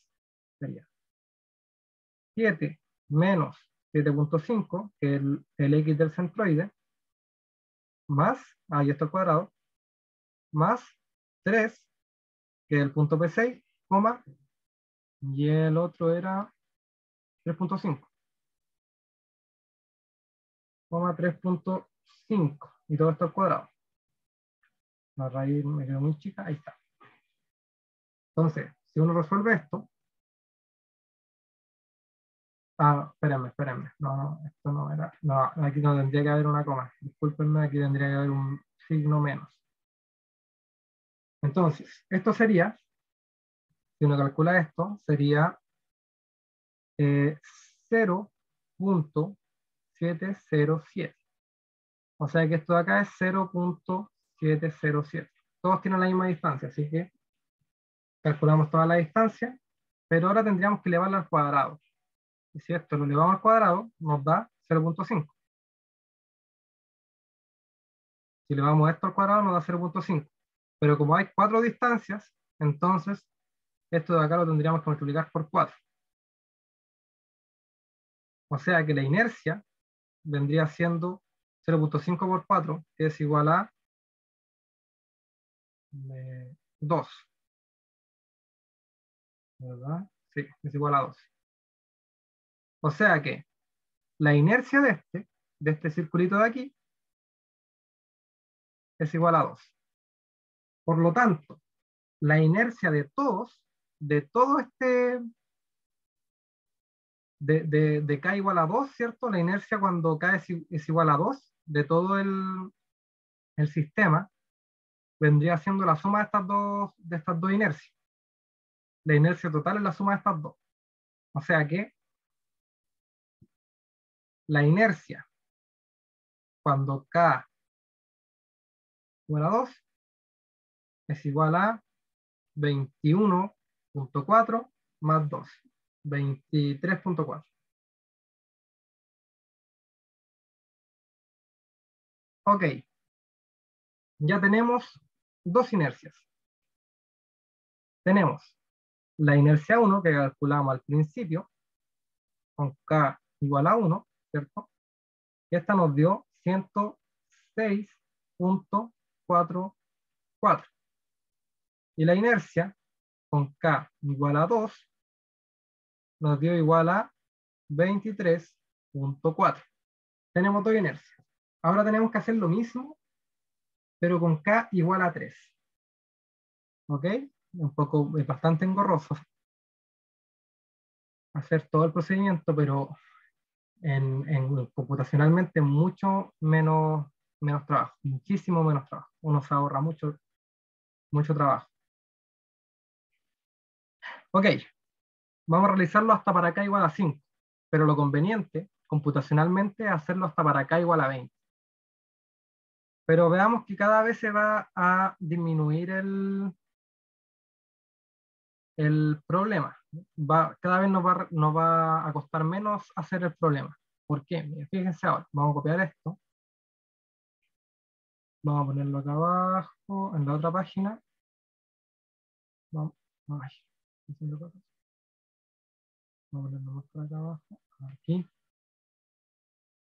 sería 7 menos 7.5, que es el X del centroide, más, ahí está el cuadrado, más 3, que es el punto P6, coma, y el otro era 3.5, coma 3.5, y todo esto al cuadrado. La raíz me quedó muy chica, ahí está. Entonces, si uno resuelve esto, espérenme, no, esto no era, no, aquí no tendría que haber una coma, discúlpenme, aquí tendría que haber un signo menos. Entonces, esto sería, si uno calcula esto, sería 0.707. O sea que esto de acá es 0.707. Todos tienen la misma distancia, así que calculamos toda la distancia, pero ahora tendríamos que elevarla al cuadrado. Y si esto lo elevamos al cuadrado, nos da 0.5. Si elevamos esto al cuadrado, nos da 0.5. Pero como hay 4 distancias, entonces esto de acá lo tendríamos que multiplicar por 4. O sea que la inercia vendría siendo 0.5 por 4, que es igual a 2. ¿Verdad? Sí, es igual a 2. O sea que la inercia de este circulito de aquí, es igual a 2. Por lo tanto, la inercia de todo este, de K igual a 2, ¿cierto? La inercia cuando K es igual a 2, de todo el sistema, vendría siendo la suma de estas dos inercias. La inercia total es la suma de estas dos. O sea que la inercia cuando K igual a 2 es igual a 21.4 más 2, 23.4. Ok, ya tenemos dos inercias. Tenemos la inercia 1 que calculamos al principio, con K igual a 1, ¿cierto? Y esta nos dio 106.44. Y la inercia con K igual a 2 nos dio igual a 23.4. Tenemos dos inercias. Ahora tenemos que hacer lo mismo, pero con K igual a 3. ¿Ok? Es bastante engorroso hacer todo el procedimiento, pero computacionalmente mucho menos trabajo, muchísimo menos trabajo. Uno se ahorra mucho trabajo. Ok, vamos a realizarlo hasta para K igual a 5, pero lo conveniente computacionalmente es hacerlo hasta para K igual a 20. Pero veamos que cada vez se va a disminuir el problema. Cada vez nos va a costar menos hacer el problema. ¿Por qué? Mira, fíjense ahora, vamos a copiar esto. Vamos a ponerlo acá abajo, en la otra página. Vamos, ay, vamos a ponerlo más por acá abajo. Aquí.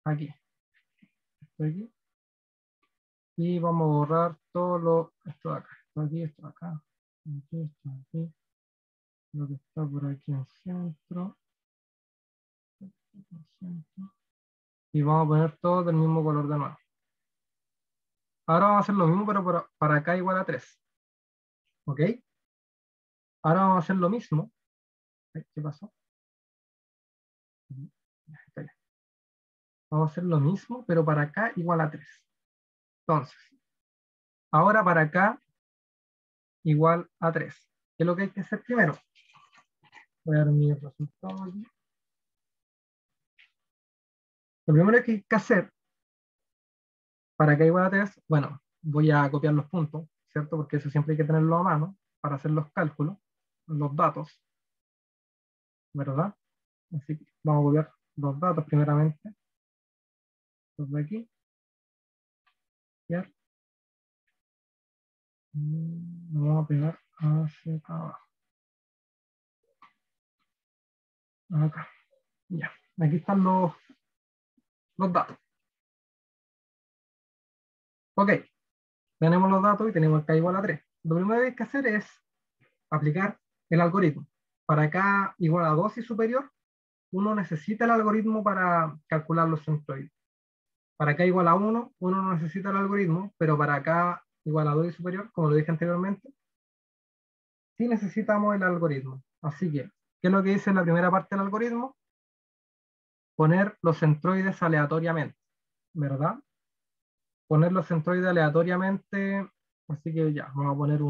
Aquí. Esto aquí. Y vamos a borrar todo esto de acá. Esto aquí, esto de acá. Aquí, esto de aquí. Lo que está por aquí en centro. Y vamos a poner todo del mismo color de nuevo. Ahora vamos a hacer lo mismo, pero para acá igual a 3. ¿Ok? Ahora vamos a hacer lo mismo. ¿Qué pasó? Está bien. Vamos a hacer lo mismo, pero para acá igual a 3. Entonces, ahora para acá igual a 3. ¿Qué es lo que hay que hacer primero? Voy a dar mi resultado aquí. Lo primero que hay que hacer para acá igual a 3, bueno, voy a copiar los puntos, ¿cierto? Porque eso siempre hay que tenerlo a mano para hacer los cálculos, los datos, ¿verdad? Así que vamos a copiar los datos primeramente. Los de aquí. Copiar. Vamos a pegar hacia acá abajo. Acá. Ya. Aquí están los datos. Ok. Tenemos los datos y tenemos K igual a 3. Lo primero que hay que hacer es aplicar el algoritmo. Para K igual a 2 y superior, uno necesita el algoritmo para calcular los centroides. Para K igual a 1, uno no necesita el algoritmo, pero para K igual a 2 y superior, como lo dije anteriormente, sí necesitamos el algoritmo. Así que, ¿qué es lo que dice en la primera parte del algoritmo? Poner los centroides aleatoriamente, ¿verdad? Poner los centroides aleatoriamente, así que ya, vamos a poner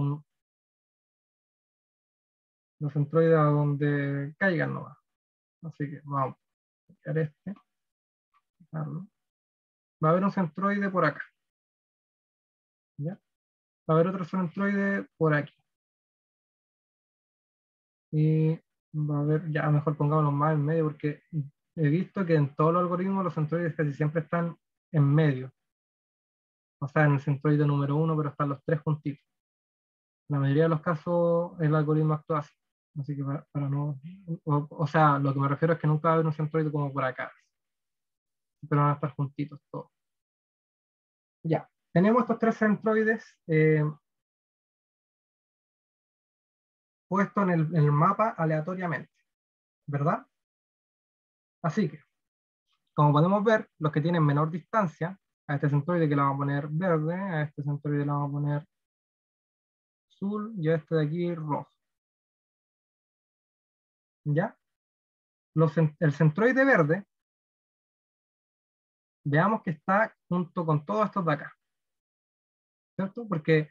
los centroides a donde caigan nomás. Así que vamos a copiar este, fijarlo. Va a haber un centroide por acá, ¿ya? Va a haber otro centroide por aquí. Y va a haber, ya mejor pongámoslos más en medio, porque he visto que en todos los algoritmos los centroides casi siempre están en medio. O sea, en el centroide número 1, pero están los tres juntitos. En la mayoría de los casos el algoritmo actúa así. Así que para no... O sea, lo que me refiero es que nunca va a haber un centroide como por acá. Pero van a estar juntitos todos. Ya, tenemos estos tres centroides puestos en el mapa aleatoriamente, ¿verdad? Así que, como podemos ver, los que tienen menor distancia, a este centroide que le vamos a poner verde, a este centroide le vamos a poner azul y a este de aquí rojo. ¿Ya? El centroide verde, veamos que está junto con todos estos de acá, ¿cierto? Porque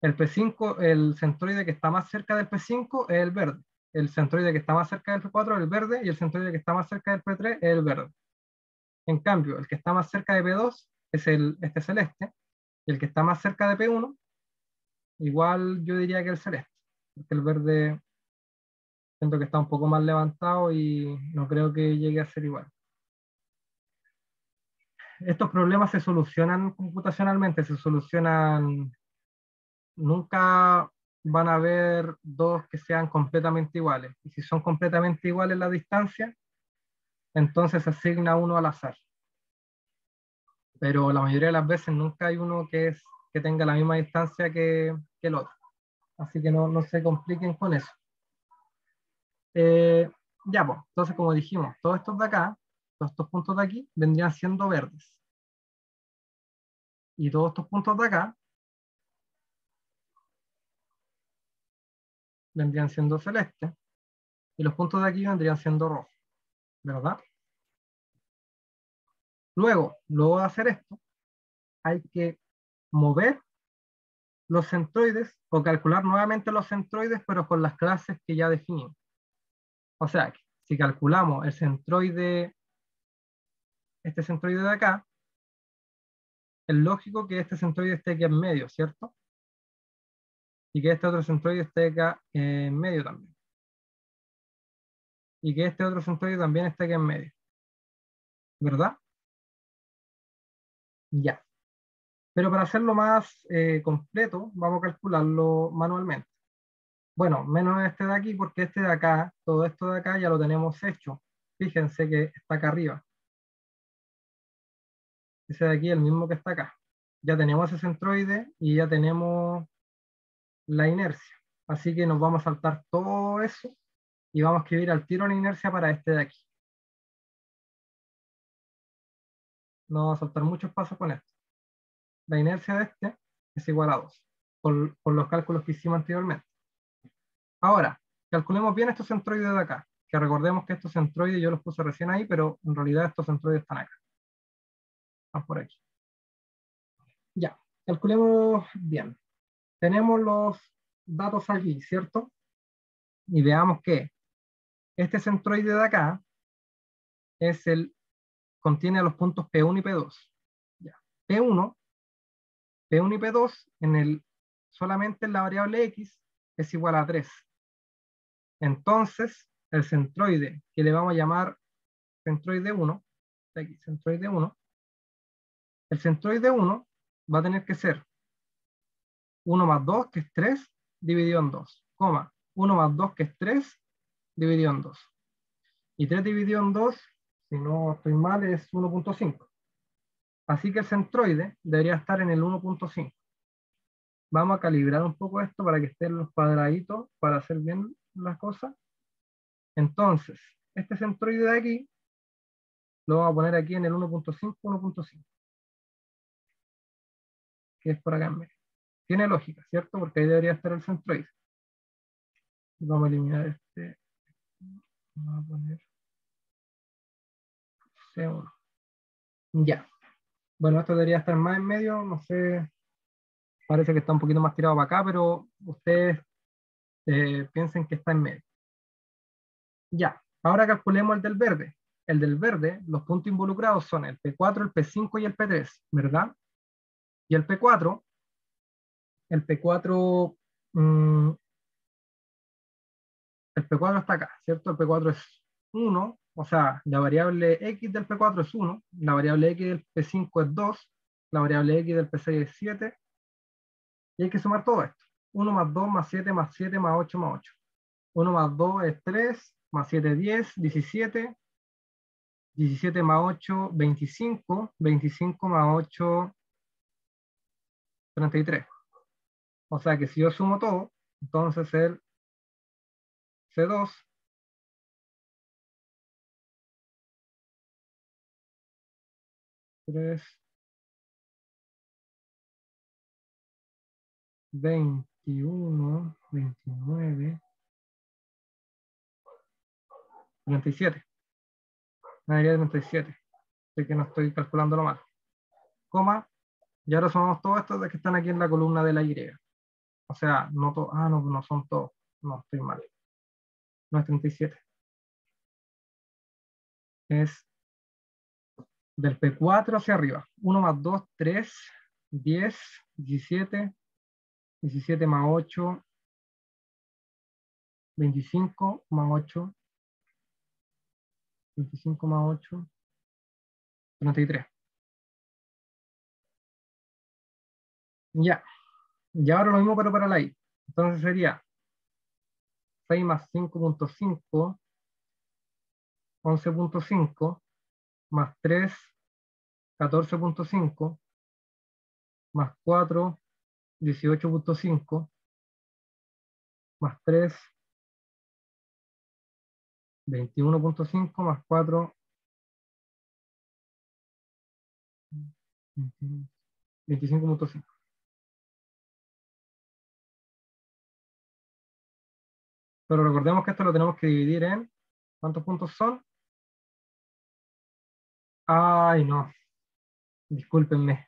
El P5, el centroide que está más cerca del P5 es el verde. El centroide que está más cerca del P4 es el verde y el centroide que está más cerca del P3 es el verde. En cambio, el que está más cerca de P2 es este celeste y el que está más cerca de P1, igual yo diría que el celeste, porque el verde siento que está un poco más levantado y no creo que llegue a ser igual. Estos problemas se solucionan computacionalmente, se solucionan, nunca van a haber dos que sean completamente iguales. Y si son completamente iguales la distancia, entonces se asigna uno al azar. Pero la mayoría de las veces nunca hay uno que tenga la misma distancia que el otro. Así que no se compliquen con eso. Ya, pues, entonces como dijimos, todos estos de acá, todos estos puntos de aquí, vendrían siendo verdes. Y todos estos puntos de acá vendrían siendo celestes. Y los puntos de aquí vendrían siendo rojos, ¿verdad? Luego de hacer esto, hay que mover los centroides o calcular nuevamente los centroides, pero con las clases que ya definimos. O sea, que si calculamos el centroide, este centroide de acá, es lógico que este centroide esté aquí en medio, ¿cierto? Y que este otro centroide esté acá en medio también. Y que este otro centroide también esté aquí en medio. ¿Verdad? Ya. Pero para hacerlo más completo, vamos a calcularlo manualmente. Bueno, menos este de aquí, porque este de acá, todo esto de acá ya lo tenemos hecho. Fíjense que está acá arriba. Ese de aquí es el mismo que está acá. Ya tenemos ese centroide y ya tenemos la inercia. Así que nos vamos a saltar todo eso y vamos a escribir al tiro la inercia para este de aquí. No vamos a saltar muchos pasos con esto. La inercia de este es igual a 2, por los cálculos que hicimos anteriormente. Ahora, calculemos bien estos centroides de acá, que recordemos que estos centroides yo los puse recién ahí, pero en realidad estos centroides están acá. Están por aquí. Ya, calculemos bien. Tenemos los datos aquí, ¿cierto? Y veamos que este centroide de acá contiene los puntos P1 y P2. Ya. P1, P1 y P2 solamente en la variable X es igual a 3. Entonces, el centroide, que le vamos a llamar centroide 1, aquí, centroide 1, el centroide 1 va a tener que ser 1 más 2, que es 3, dividido en 2, 1 más 2, que es 3, dividido en 2. Y 3 dividido en 2, si no estoy mal, es 1.5. Así que el centroide debería estar en el 1.5. Vamos a calibrar un poco esto para que estén los cuadraditos para hacer bien las cosas. Entonces, este centroide de aquí lo vamos a poner aquí en el 1.5, 1.5, que es por acá en medio. Tiene lógica, ¿cierto? Porque ahí debería estar el centroide. Vamos a eliminar este. Vamos a poner C1. Ya. Bueno, esto debería estar más en medio, no sé, parece que está un poquito más tirado para acá, pero ustedes piensen que está en medio. Ya, ahora calculemos el del verde. El del verde, los puntos involucrados son el P4, el P5 y el P3, ¿verdad? Y el P4, mm, el P4 está acá, ¿cierto? El P4 es 1, o sea, la variable X del P4 es 1, la variable X del P5 es 2, la variable X del P6 es 7, y hay que sumar todo esto. 1 más 2 más 7 más 7 más 8 más 8. 1 más 2 es 3, más 7 10, 17, 17 más 8, 25, 25 más 8, 33. O sea que si yo sumo todo, entonces el C2 3, 21, 29, 37. Me daría 37. Sé que no estoy calculándolo mal. Coma, y ahora sumamos todos estos de que están aquí en la columna de la Y. O sea, no todos, no, no son todos, no, estoy mal, no es 37, es del P4 hacia arriba, 1 más 2, 3, 10, 17, 17 más 8, 25 más 8, 25 más 8, 33. Ya, y ahora lo mismo pero para la I. Entonces sería 6 más 5.5, 11.5, más 3, 14.5, más 4, 18.5, más 3, 21.5, más 4, 25.5. Pero recordemos que esto lo tenemos que dividir en, ¿cuántos puntos son? Ay, no, discúlpenme.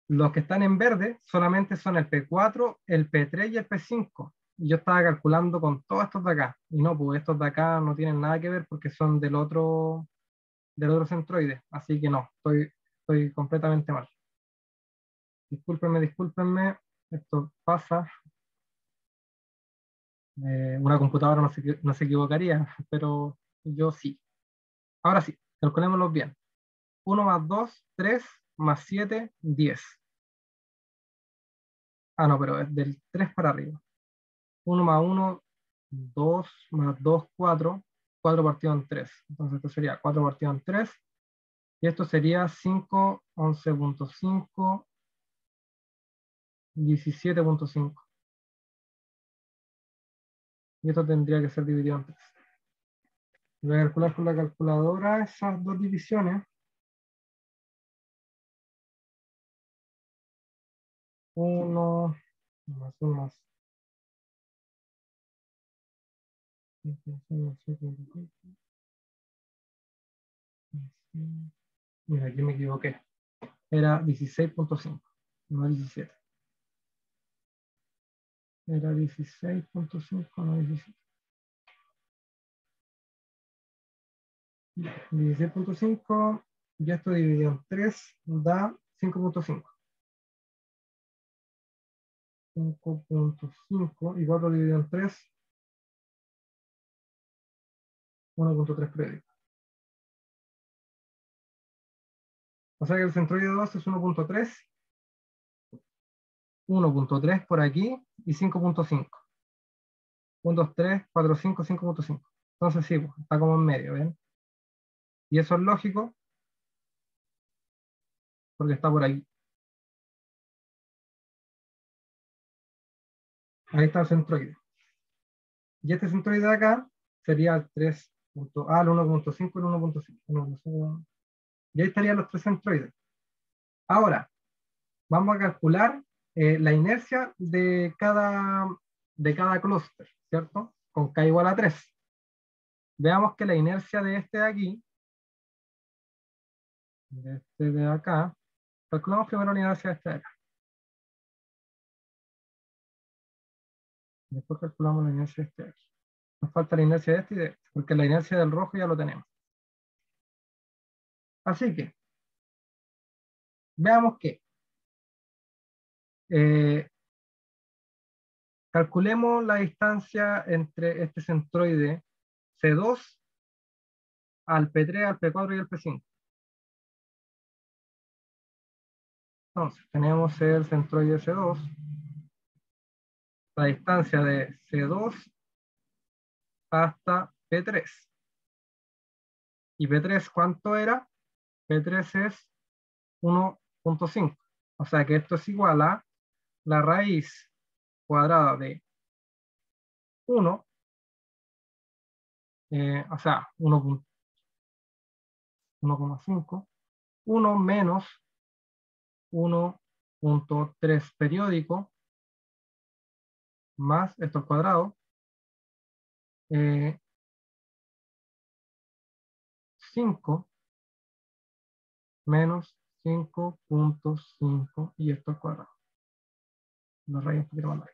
Los que están en verde solamente son el P4, el P3 y el P5. Y yo estaba calculando con todos estos de acá. Y no, pues estos de acá no tienen nada que ver porque son del otro centroide. Así que no, estoy completamente mal. Discúlpenme, discúlpenme. Esto pasa. Una computadora no se equivocaría, pero yo sí. Ahora sí, calculémoslo bien. 1 más 2, 3, más 7, 10. Ah, no, pero es del 3 para arriba. 1 más 1, 2 más 2, 4. 4 partido en 3. Entonces esto sería 4 partido en 3. Y esto sería 5, 11.5, 17.5. Y esto tendría que ser dividido en 3. Voy a calcular con la calculadora esas dos divisiones. 1 más 1 más. Mira, aquí me equivoqué. Era 16.5, no 17. Era 16.5, no 17. 16.5, ya esto dividido en 3 da 5.5. 5.5 y 4 dividido en 3, 1.3 créditos. O sea que el centroide 2 es 1.3, 1.3 por aquí y 5.5. 1, 2, 3, 4, 5, 5.5. Entonces sí, pues, está como en medio, ¿ven? Y eso es lógico porque está por ahí. Ahí está el centroide. Y este centroide de acá sería el 3. El 1.5 y el 1.5. Y ahí estarían los tres centroides. Ahora, vamos a calcular la inercia de cada clúster, ¿cierto? Con K igual a 3. Veamos que la inercia de este de aquí, de este de acá, calculamos primero la inercia de este de acá. Después calculamos la inercia de este de aquí. Nos falta la inercia de este y de este, porque la inercia del rojo ya lo tenemos. Así que, veamos que eh, calculemos la distancia entre este centroide C2 al P3, al P4 y al P5. Entonces, tenemos el centroide C2, la distancia de C2 hasta P3. ¿Y P3 cuánto era? P3 es 1.5. O sea que esto es igual a la raíz cuadrada de 1, o sea, 1,5, 1 menos 1.3 periódico, más esto al cuadrado, 5 menos 5.5 y esto al cuadrado. Lo rayo un poquito más largo.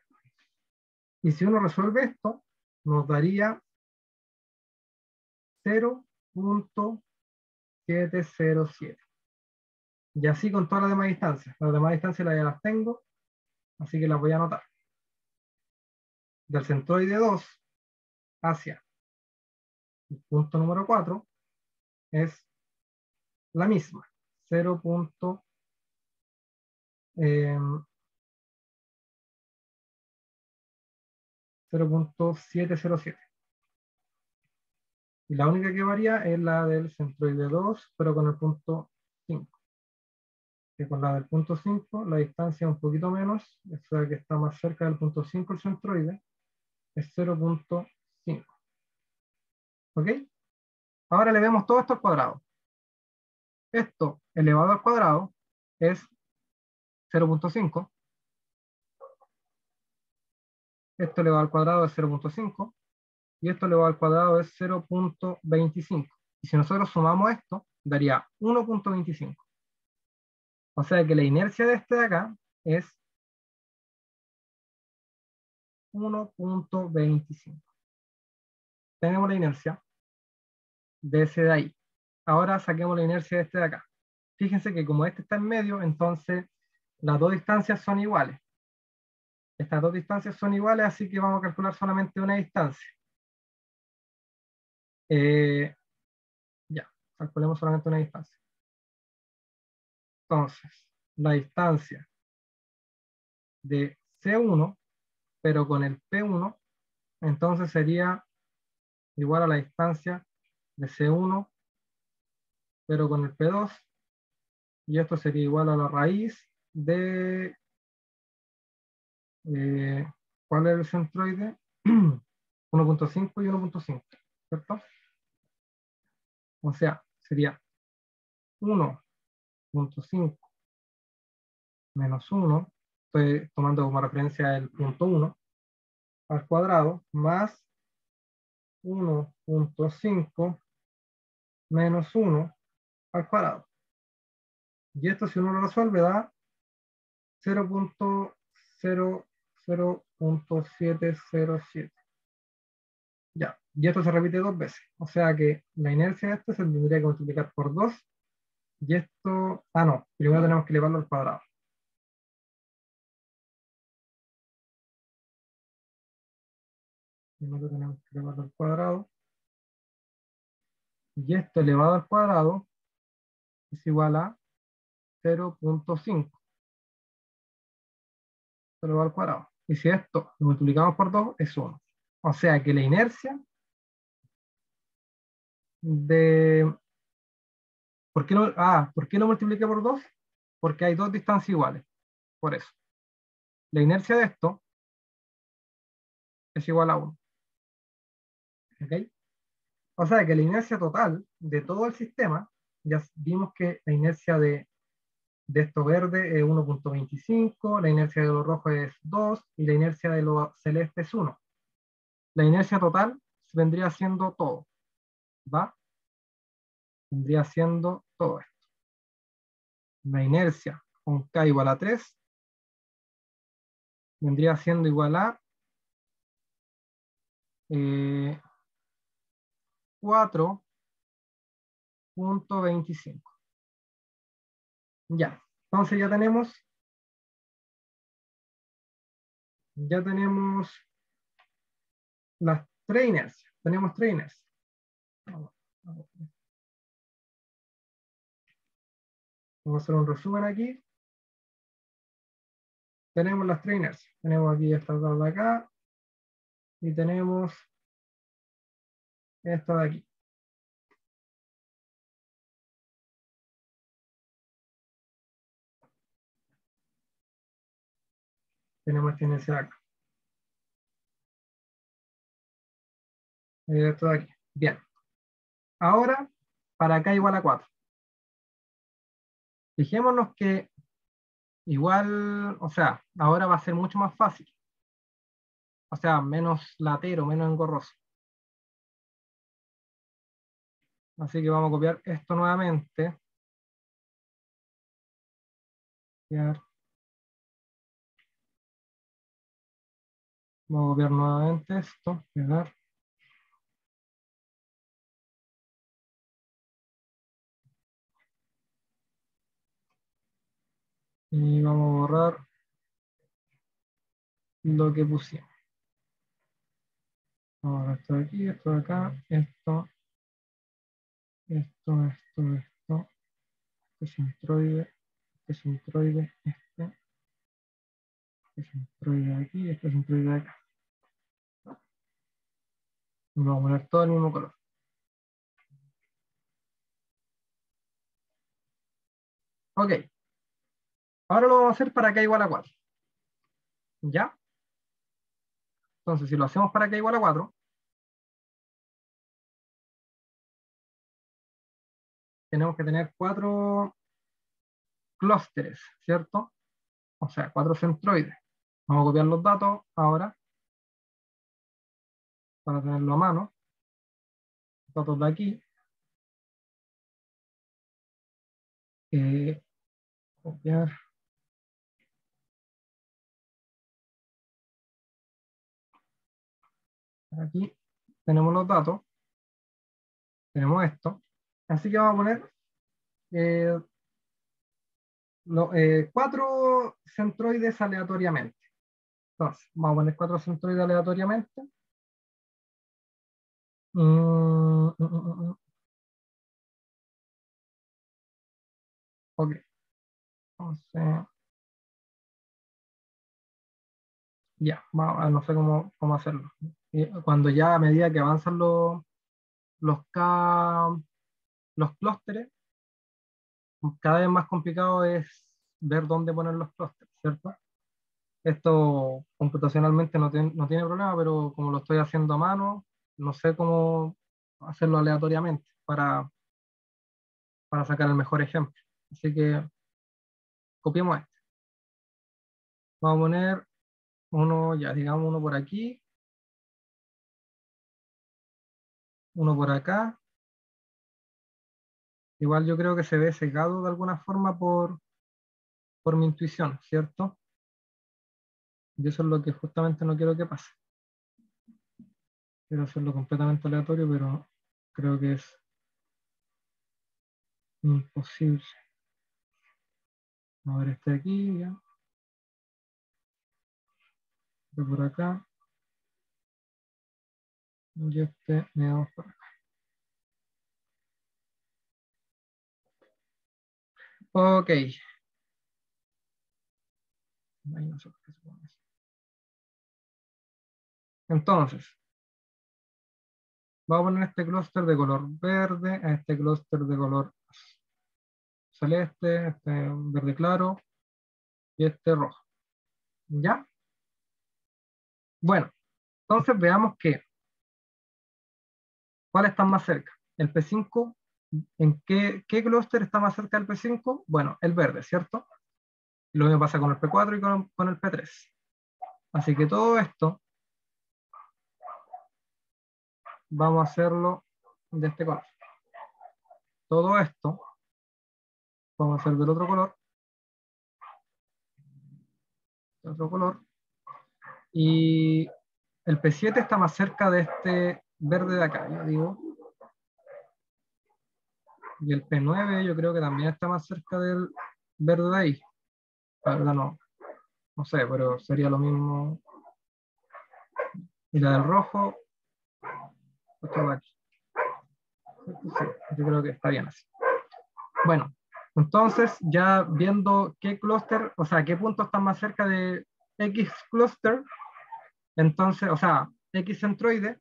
Y si uno resuelve esto, nos daría 0.707. Y así con todas las demás distancias. Las demás distancias ya las tengo, así que las voy a anotar. Del centroide 2 hacia el punto número 4 es la misma, 0.707. Y la única que varía es la del centroide 2, pero con el punto 5. Que con la del punto 5, la distancia es un poquito menos, o sea que está más cerca del punto 5 el centroide, es 0.5. ¿Ok? Ahora le vemos todo esto al cuadrado. Esto elevado al cuadrado es 0.5. Esto elevado al cuadrado es 0.5. Y esto elevado al cuadrado es 0.25. Y si nosotros sumamos esto, daría 1.25. O sea que la inercia de este de acá es 1.25. Tenemos la inercia de ese de ahí. Ahora saquemos la inercia de este de acá. Fíjense que como este está en medio, entonces las dos distancias son iguales. Estas dos distancias son iguales, así que vamos a calcular solamente una distancia. Ya, calculemos solamente una distancia. Entonces, la distancia de C1, pero con el P1, entonces sería igual a la distancia de C1, pero con el P2, y esto sería igual a la raíz de, ¿cuál es el centroide? 1.5 y 1.5, ¿cierto? O sea, sería 1.5 menos 1, estoy tomando como referencia el punto 1, al cuadrado, más 1.5 menos 1 al cuadrado. Y esto si uno lo resuelve da 0.707. Ya, y esto se repite dos veces. O sea que la inercia de esto se tendría que multiplicar por 2. Y esto, no, primero tenemos que elevarlo al cuadrado. Primero tenemos que elevarlo al cuadrado. Y esto elevado al cuadrado es igual a 0.5 elevado al cuadrado. Y si esto lo multiplicamos por 2 es 1. O sea que la inercia de... ¿por qué lo multipliqué por 2? Porque hay dos distancias iguales. Por eso. La inercia de esto es igual a 1. ¿Ok? O sea que la inercia total de todo el sistema, ya vimos que la inercia de esto verde es 1.25, la inercia de lo rojo es 2 y la inercia de lo celeste es 1. La inercia total vendría siendo todo. ¿Va? Vendría siendo todo esto. La inercia con K igual a 3 vendría siendo igual a 4.25. Ya, entonces ya tenemos las tres inercias. Tenemos tres inercias. Vamos a hacer un resumen aquí. Tenemos las tres inercias. Tenemos aquí esta de acá y tenemos esta de aquí. Tenemos esta inercia de acá. Esto de aquí. Bien. Ahora, para acá igual a 4. Fijémonos que igual, o sea, ahora va a ser mucho más fácil. O sea, menos latero, menos engorroso. Así que vamos a copiar esto nuevamente. Copiar. Vamos a copiar nuevamente esto, pegar. Y vamos a borrar lo que pusimos. Ahora esto de aquí, esto de acá, esto, este centroide, este centroide, este centroide de aquí, este centroide de acá. Y vamos a poner todo el mismo color. Ok. Ahora lo vamos a hacer para k igual a 4. ¿Ya? Entonces, si lo hacemos para k igual a 4, tenemos que tener 4 clústeres, ¿cierto? O sea, 4 centroides. Vamos a copiar los datos ahora para tenerlo a mano. Datos de aquí. Copiar. Aquí tenemos los datos. Tenemos esto. Así que vamos a poner 4 centroides aleatoriamente. Entonces, vamos a poner 4 centroides aleatoriamente. Ok. Entonces, ya, no sé cómo hacerlo. Cuando ya a medida que avanzan los clústeres, cada vez más complicado es ver dónde poner los clústeres, ¿cierto? Esto computacionalmente no tiene problema, pero como lo estoy haciendo a mano, no sé cómo hacerlo aleatoriamente para sacar el mejor ejemplo. Así que copiemos este. Vamos a poner uno, ya digamos uno por aquí, uno por acá. Igual yo creo que se ve sesgado de alguna forma por mi intuición, ¿cierto? Y eso es lo que justamente no quiero que pase. Quiero hacerlo completamente aleatorio, pero creo que es imposible. A ver este de aquí, ya. Este por acá. Y este me vamos por acá. Ok. Ahí no sé por qué se pone así. Entonces, vamos a poner este clúster de color verde, a este clúster de color celeste, este verde claro y este rojo. ¿Ya? Bueno, entonces veamos ¿cuál está más cerca? El P5, ¿en qué clúster está más cerca del P5? Bueno, el verde, ¿cierto? Lo mismo pasa con el P4 y con el P3. Así que todo esto vamos a hacerlo de este color. Todo esto vamos a hacer del otro color. De otro color. Y el P7 está más cerca de este verde de acá, yo digo. Y el P9 yo creo que también está más cerca del verde de ahí. La verdad no sé, pero sería lo mismo. Y la del rojo, esta de aquí. Sí, yo creo que está bien así. Bueno, entonces ya viendo qué clúster, o sea, qué puntos están más cerca de X clúster, entonces, o sea, X centroide,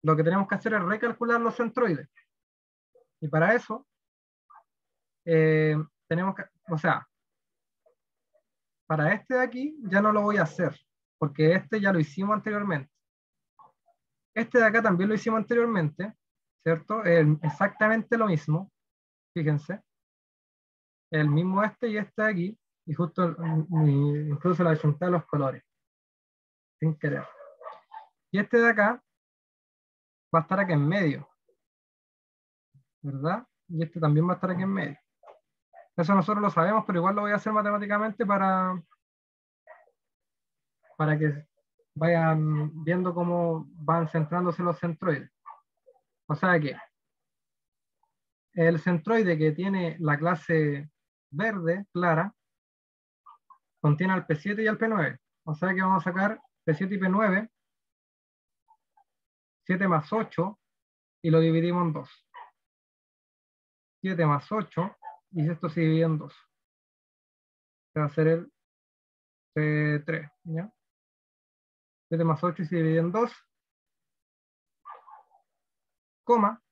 lo que tenemos que hacer es recalcular los centroides. Y para eso, tenemos que, o sea, para este de aquí ya no lo voy a hacer, porque este ya lo hicimos anteriormente. Este de acá también lo hicimos anteriormente, ¿cierto? Exactamente lo mismo, fíjense. El mismo este y este de aquí, y justo incluso la junté los colores, sin querer. Y este de acá va a estar aquí en medio, ¿verdad? Y este también va a estar aquí en medio. Eso nosotros lo sabemos, pero igual lo voy a hacer matemáticamente para que vayan viendo cómo van centrándose los centroides. O sea que el centroide que tiene la clase verde clara contiene al P7 y al P9. O sea que vamos a sacar P7 y P9, 7 más 8, y lo dividimos en 2. 7 más 8, y esto se divide en 2. Que va a ser el P3, ¿ya? 7 más 8 y se divide en 2, coma,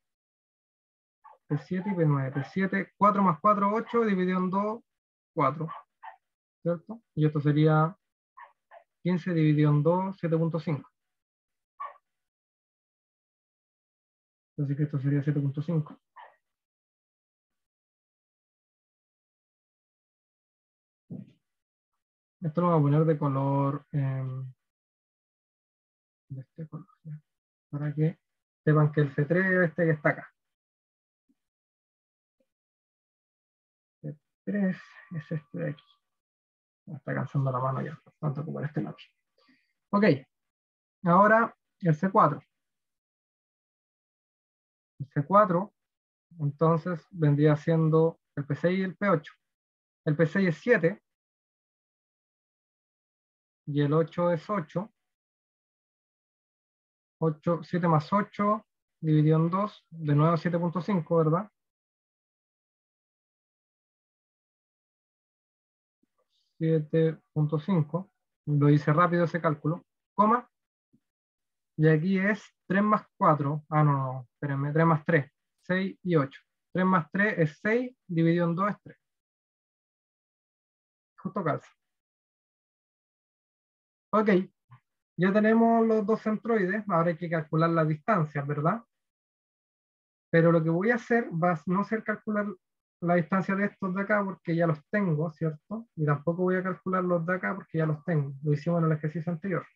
P7 y P9. P7, 4 más 4, 8, dividido en 2, 4, ¿cierto? Y esto sería 15 dividido en 2, 7.5. Así que esto sería 7.5. Esto lo voy a poner de color, de este color, ¿ya? Para que sepan que el C3 es este que está acá. C3 es este de aquí. Me está cansando la mano ya, tanto como este lápiz. Ok, ahora el C4. El C4, entonces, vendría siendo el P6 y el P8. El P6 es 7 y el 8 es 8. 7 más 8 dividido en 2, de nuevo 7.5, ¿verdad? 7.5, lo hice rápido ese cálculo, coma, y aquí es 3 más 4, no, espérenme, 3 más 3, 6 y 8. 3 más 3 es 6, dividido en 2 es 3. Justo calza. Ok, ya tenemos los dos centroides, ahora hay que calcular las distancias, ¿verdad? Pero lo que voy a hacer va a no ser calcular la distancia de estos de acá porque ya los tengo, ¿cierto? Y tampoco voy a calcular los de acá porque ya los tengo. Lo hicimos en el ejercicio anterior.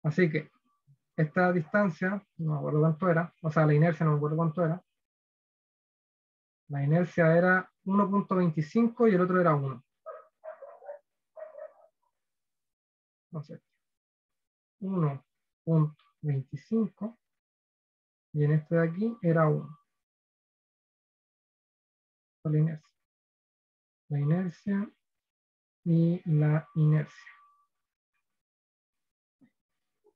Así que esta distancia, no me acuerdo cuánto era, o sea, la inercia no me acuerdo cuánto era. La inercia era 1.25 y el otro era 1. Entonces, 1.25 y en este de aquí era 1. La inercia. La inercia y la inercia.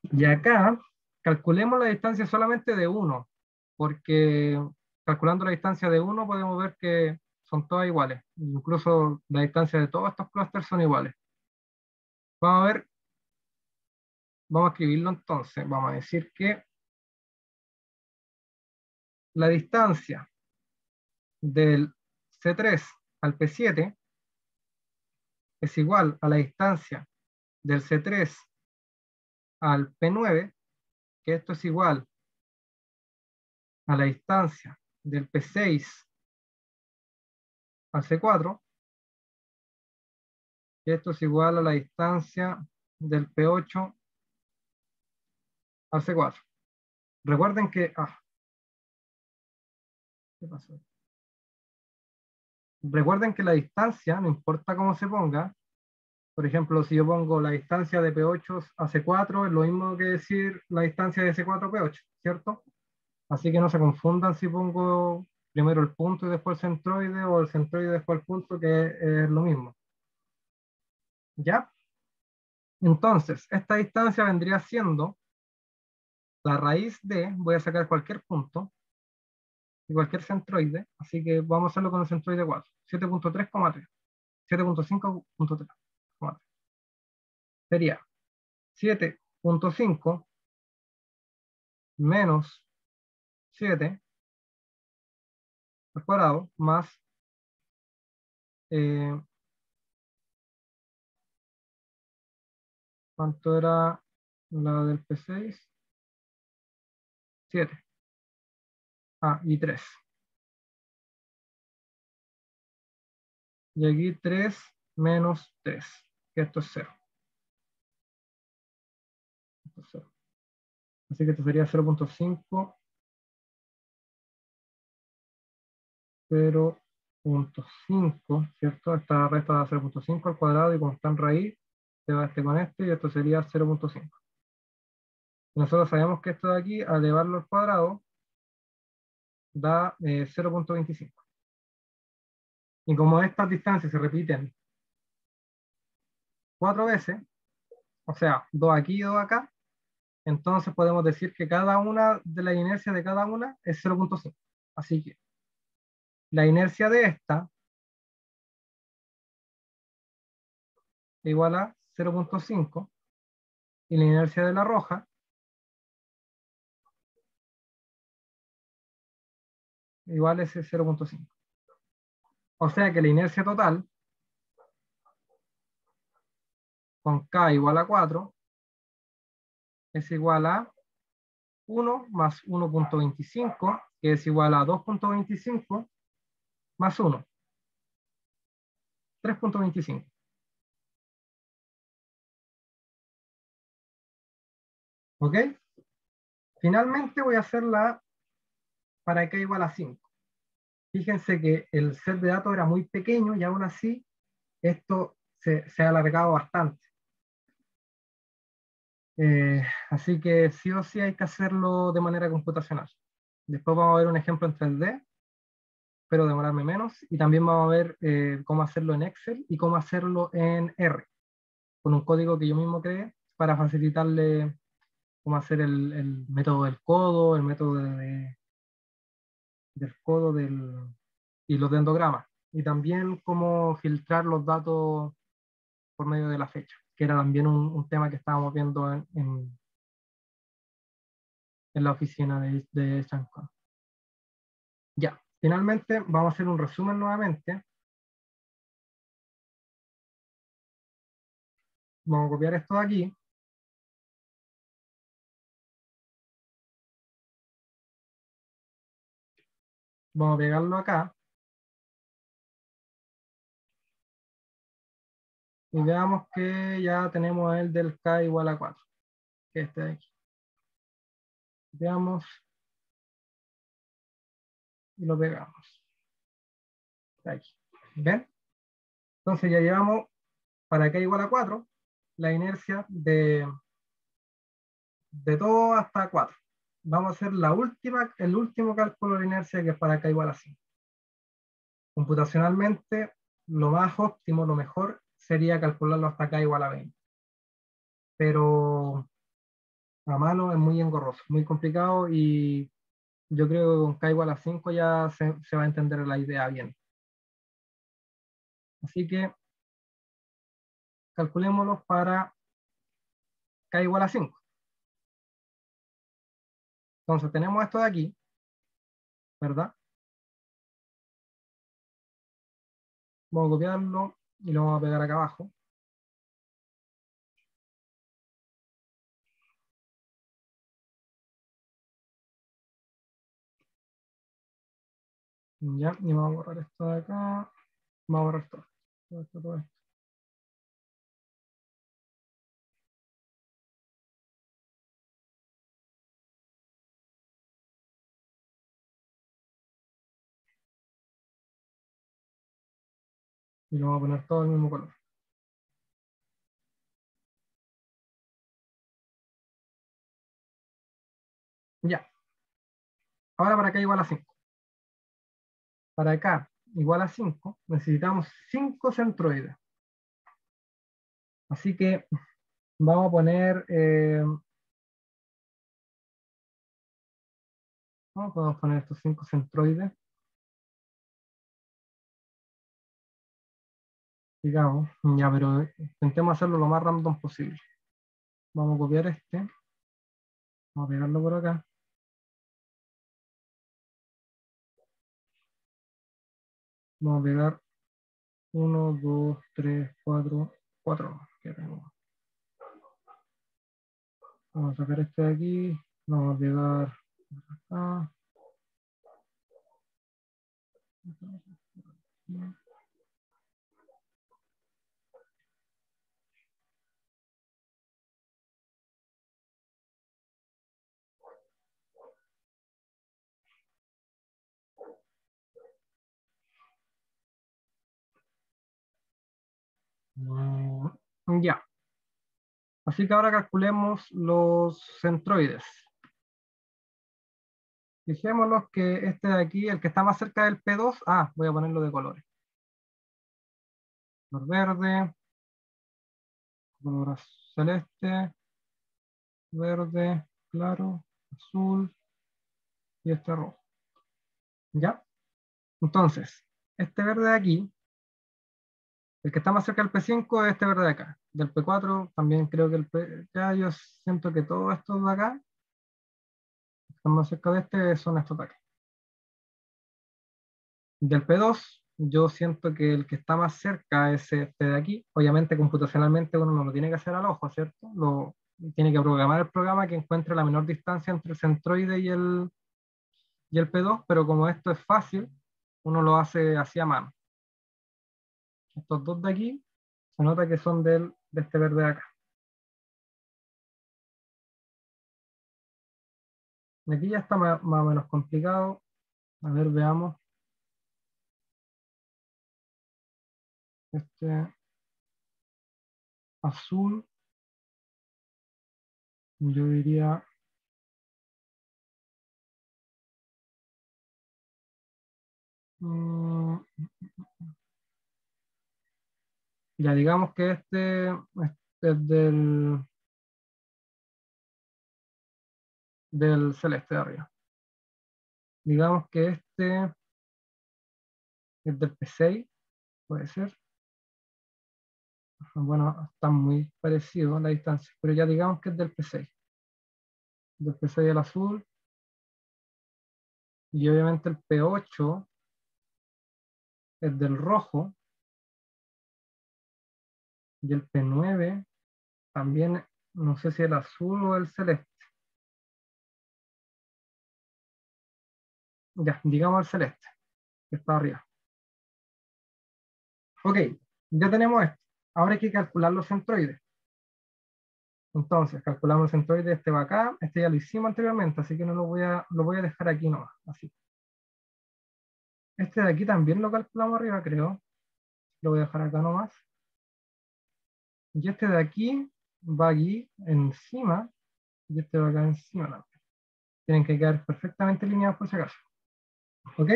Y acá calculemos la distancia solamente de 1, porque calculando la distancia de 1 podemos ver que son todas iguales. Incluso la distancia de todos estos clústeres son iguales. Vamos a ver, vamos a escribirlo entonces. Vamos a decir que la distancia del C3 al P7 es igual a la distancia del C3 al P9, que esto es igual a la distancia del P6 al C4, que esto es igual a la distancia del P8 al C4. Recuerden que... ¿qué pasó? Recuerden que la distancia, no importa cómo se ponga, por ejemplo, si yo pongo la distancia de P8 a C4, es lo mismo que decir la distancia de C4 a P8, ¿cierto? Así que no se confundan si pongo primero el punto y después el centroide, o el centroide y después el punto, que es lo mismo. ¿Ya? Entonces, esta distancia vendría siendo la raíz de, voy a sacar cualquier punto, y cualquier centroide, así que vamos a hacerlo con el centroide 4, 7.3,3, 7.5.3, sería 7.5 menos 7 al cuadrado más ¿cuánto era la del P6? 7. Y 3. Y aquí 3 menos 3, que esto es 0. Esto es 0. Así que esto sería 0.5, 0.5, ¿cierto? Esta resta da 0.5 al cuadrado y como está en raíz, Se va este con este y esto sería 0.5. Nosotros sabemos que esto de aquí, al elevarlo al cuadrado, da 0.25. Y como estas distancias se repiten 4 veces, o sea, 2 aquí y 2 acá, entonces podemos decir que cada una de la inercia de cada una es 0.5. Así que la inercia de esta igual a 0.5 y la inercia de la roja igual a ese 0.5. O sea que la inercia total con K igual a 4 es igual a 1 más 1.25, que es igual a 2.25 más 1, 3.25. ¿Ok? Finalmente voy a hacerla para K igual a 5. Fíjense que el set de datos era muy pequeño y aún así esto se ha alargado bastante. Así que sí o sí hay que hacerlo de manera computacional. Después vamos a ver un ejemplo en 3D, pero demorarme menos. Y también vamos a ver cómo hacerlo en Excel y cómo hacerlo en R, con un código que yo mismo creé para facilitarle cómo hacer el método del codo, el método del codo y los dendogramas. Y también cómo filtrar los datos por medio de la fecha, que era también un tema que estábamos viendo en la oficina de Chancon. Ya, finalmente vamos a hacer un resumen nuevamente. Vamos a copiar esto de aquí. Vamos a pegarlo acá. Y veamos que ya tenemos el del K igual a 4, que es este de aquí. Veamos y lo pegamos. Aquí. ¿Ven? Entonces ya llevamos para K igual a 4 la inercia de todo hasta 4. Vamos a hacer el último cálculo de inercia, que es para K igual a 5. Computacionalmente, lo más óptimo, lo mejor, sería calcularlo hasta K igual a 20. Pero a mano es muy engorroso, muy complicado, y yo creo que con K igual a 5 ya se va a entender la idea bien. Así que calculémoslo para K igual a 5. Entonces tenemos esto de aquí, ¿verdad? Vamos a copiarlo y lo vamos a pegar acá abajo. Ya, y vamos a borrar esto de acá. Vamos a borrar todo. Todo esto, todo esto. Y lo vamos a poner todo el mismo color. Ya. Ahora para acá igual a 5. Para acá igual a 5 necesitamos 5 centroides. Así que vamos a poner, ¿cómo podemos poner estos 5 centroides? Digamos, ya, pero intentemos hacerlo lo más random posible. Vamos a copiar este, vamos a pegarlo por acá. Vamos a pegar 1, 2, 3, 4, 4. Vamos a sacar este de aquí, vamos a pegar acá. Ya. Así que ahora calculemos los centroides. Fijémonos que este de aquí, el que está más cerca del P2, voy a ponerlo de colores. Color verde, color celeste, verde, claro, azul y este rojo. ¿Ya? Entonces, este verde de aquí, el que está más cerca del P5 es este verde de acá. Del P4 también creo que el P... Ya yo siento que todos estos de acá, que están más cerca de este, son estos de acá. Del P2, yo siento que el que está más cerca es este de aquí. Obviamente, computacionalmente uno no lo tiene que hacer al ojo, ¿cierto? Tiene que programar el programa que encuentre la menor distancia entre el centroide y el P2, pero como esto es fácil, uno lo hace así a mano. Estos dos de aquí, se nota que son de este verde de acá. De aquí ya está más o menos complicado. A ver, veamos. Este azul, yo diría... ya digamos que este es del celeste de arriba. Digamos que este es del P6, puede ser. Bueno, están muy parecidos la distancia, pero ya digamos que es del P6. Del P6 el azul. Y obviamente el P8 es del rojo. Y el P9 también, no sé si el azul o el celeste. Ya, digamos el celeste, que está arriba. Ok, ya tenemos esto. Ahora hay que calcular los centroides. Entonces, calculamos el centroide, este va acá, este ya lo hicimos anteriormente, así que no lo voy a dejar aquí nomás, así. Este de aquí también lo calculamos arriba, creo. Lo voy a dejar acá nomás. Y este de aquí va aquí encima, y este va acá encima también. Tienen que quedar perfectamente alineados por si acaso. ¿Ok?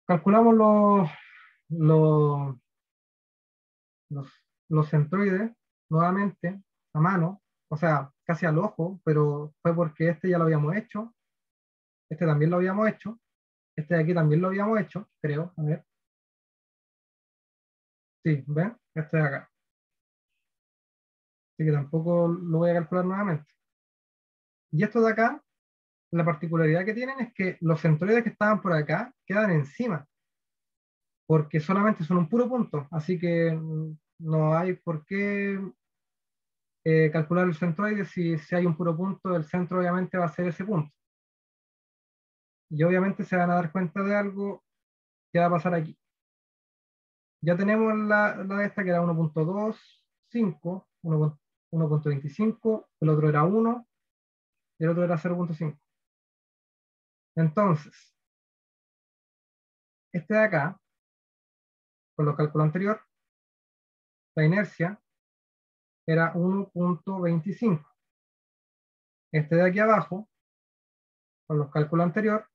Calculamos los, los, los centroides nuevamente a mano, o sea, casi al ojo, pero fue porque este ya lo habíamos hecho, este también lo habíamos hecho, este de aquí también lo habíamos hecho, creo, a ver. Sí, ¿ven? Este de acá. Así que tampoco lo voy a calcular nuevamente. Y esto de acá, la particularidad que tienen es que los centroides que estaban por acá quedan encima, porque solamente son un puro punto, así que no hay por qué calcular el centroide si hay un puro punto, el centro obviamente va a ser ese punto. Y obviamente se van a dar cuenta de algo que va a pasar aquí. Ya tenemos la de esta que era 1.25, 1.25, el otro era 1, y el otro era 0.5. Entonces, este de acá, con los cálculos anteriores, la inercia era 1.25. Este de aquí abajo, con los cálculos anteriores,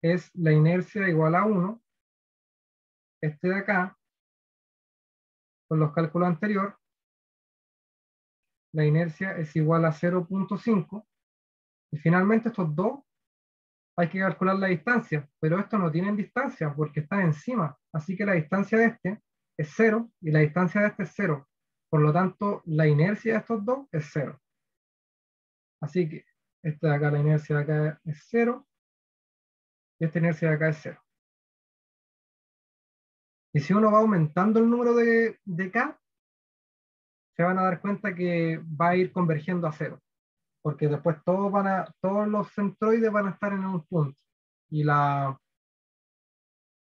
es la inercia igual a 1. Este de acá, con los cálculos anteriores, la inercia es igual a 0.5. Y finalmente estos dos hay que calcular la distancia, pero estos no tienen distancia porque están encima. Así que la distancia de este es 0 y la distancia de este es 0. Por lo tanto, la inercia de estos dos es 0. Así que esta de acá, la inercia de acá es 0 y esta inercia de acá es 0. Y si uno va aumentando el número de K, se van a dar cuenta que va a ir convergiendo a 0. Porque después todos los centroides van a estar en un punto. Y la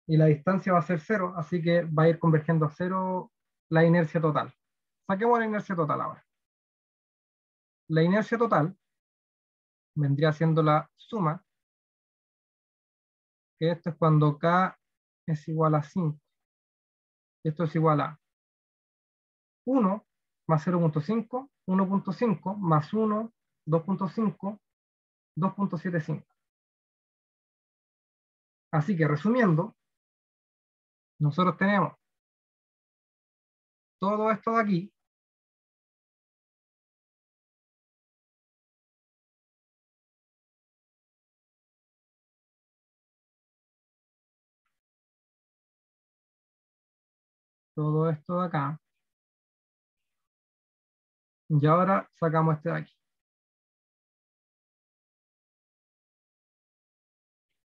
distancia va a ser 0, así que va a ir convergiendo a 0 la inercia total. Saquemos la inercia total ahora. La inercia total vendría siendo la suma, que esto es cuando K es igual a 5. Esto es igual a 1 más 0.5, 1.5, más 1, 2.5, 2.75. Así que resumiendo, nosotros tenemos todo esto de aquí, todo esto de acá, y ahora sacamos este de aquí.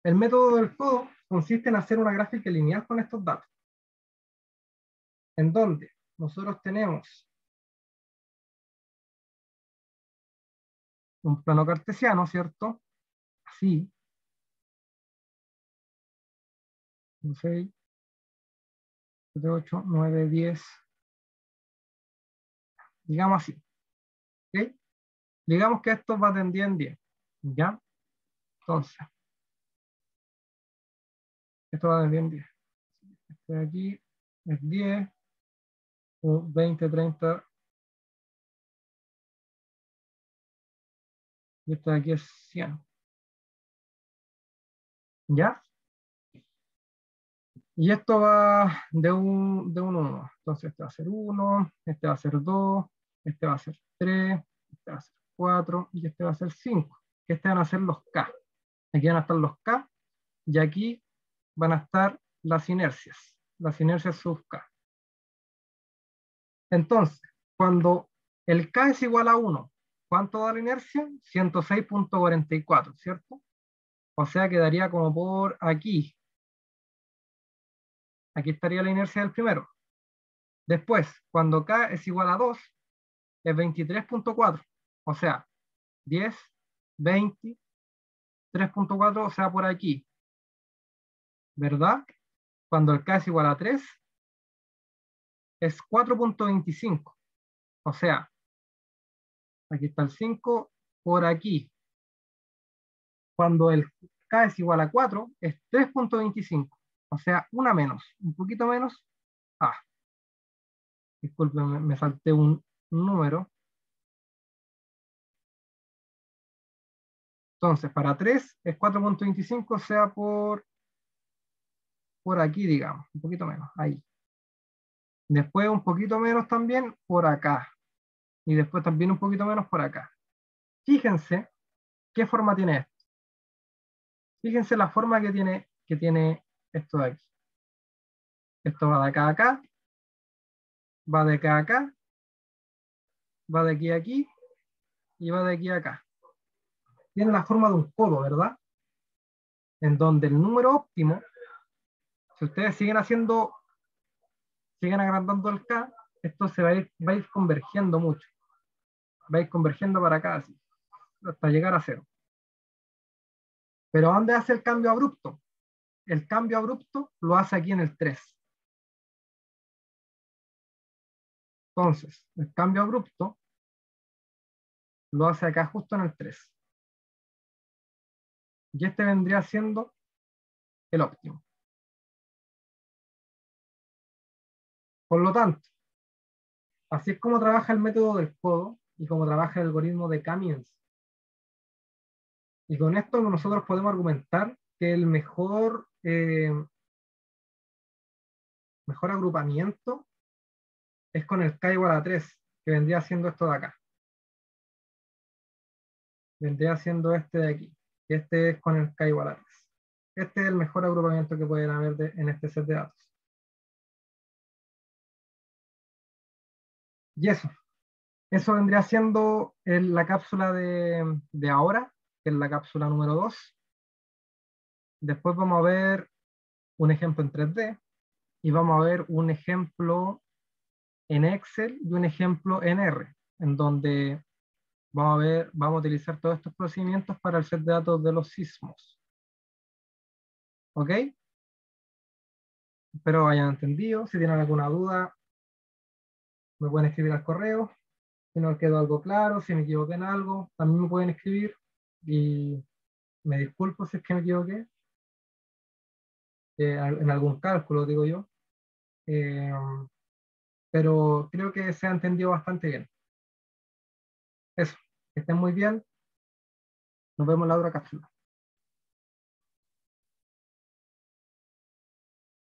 El método del codo consiste en hacer una gráfica lineal con estos datos, en donde nosotros tenemos un plano cartesiano, ¿cierto? Así, 6, 7, 8, 9, 10, digamos así, ¿ok? Digamos que esto va de 10 en 10, ¿ya? Entonces, esto va de 10 en 10. Este de aquí es 10, 20, 30, y este de aquí es 100, ¿ya? Y esto va de un 1. Entonces este va a ser 1, este va a ser 2, este va a ser 3, este va a ser 4 y este va a ser 5. Que este van a ser los K. Aquí van a estar los K y aquí van a estar las inercias sub K. Entonces, cuando el K es igual a 1, ¿cuánto da la inercia? 106.44, ¿cierto? O sea, quedaría como por aquí. Aquí estaría la inercia del primero. Después, cuando K es igual a 2, es 23.4. O sea, 10, 20, 3.4, o sea, por aquí. ¿Verdad? Cuando el K es igual a 3, es 4.25. O sea, aquí está el 5, por aquí. Cuando el K es igual a 4, es 3.25. O sea, una menos, un poquito menos. Ah, disculpen, me salté un número. Entonces, para 3 es 4.25, o sea, por aquí, digamos, un poquito menos, ahí. Después un poquito menos también por acá. Y después también un poquito menos por acá. Fíjense qué forma tiene esto. Fíjense la forma que tiene esto de aquí. Esto va de acá a acá, va de acá a acá, va de aquí a aquí y va de aquí a acá. Tiene la forma de un codo, ¿verdad? En donde el número óptimo, si ustedes siguen agrandando el K, esto va a ir convergiendo mucho. Va a ir convergiendo para acá, así, hasta llegar a 0. Pero ¿dónde hace el cambio abrupto? El cambio abrupto lo hace aquí en el 3. Entonces, el cambio abrupto lo hace acá justo en el 3. Y este vendría siendo el óptimo. Por lo tanto, así es como trabaja el método del codo y como trabaja el algoritmo de Kamienski. Y con esto nosotros podemos argumentar que el mejor agrupamiento es con el K igual a 3, que vendría siendo esto de acá. Vendría siendo este de aquí. Este es con el K igual a 3. Este es el mejor agrupamiento que pueden haber en este set de datos. Y eso vendría siendo la cápsula de ahora, que es la cápsula número 2. Después vamos a ver un ejemplo en 3D y vamos a ver un ejemplo en Excel y un ejemplo en R, en donde vamos a utilizar todos estos procedimientos para el set de datos de los sismos. ¿Ok? Espero hayan entendido. Si tienen alguna duda, me pueden escribir al correo. Si no quedó algo claro, si me equivoqué en algo, también me pueden escribir y me disculpo si es que me equivoqué en algún cálculo, digo yo. pero creo que se ha entendido bastante bien. Eso, que estén muy bien, nos vemos en la otra cápsula.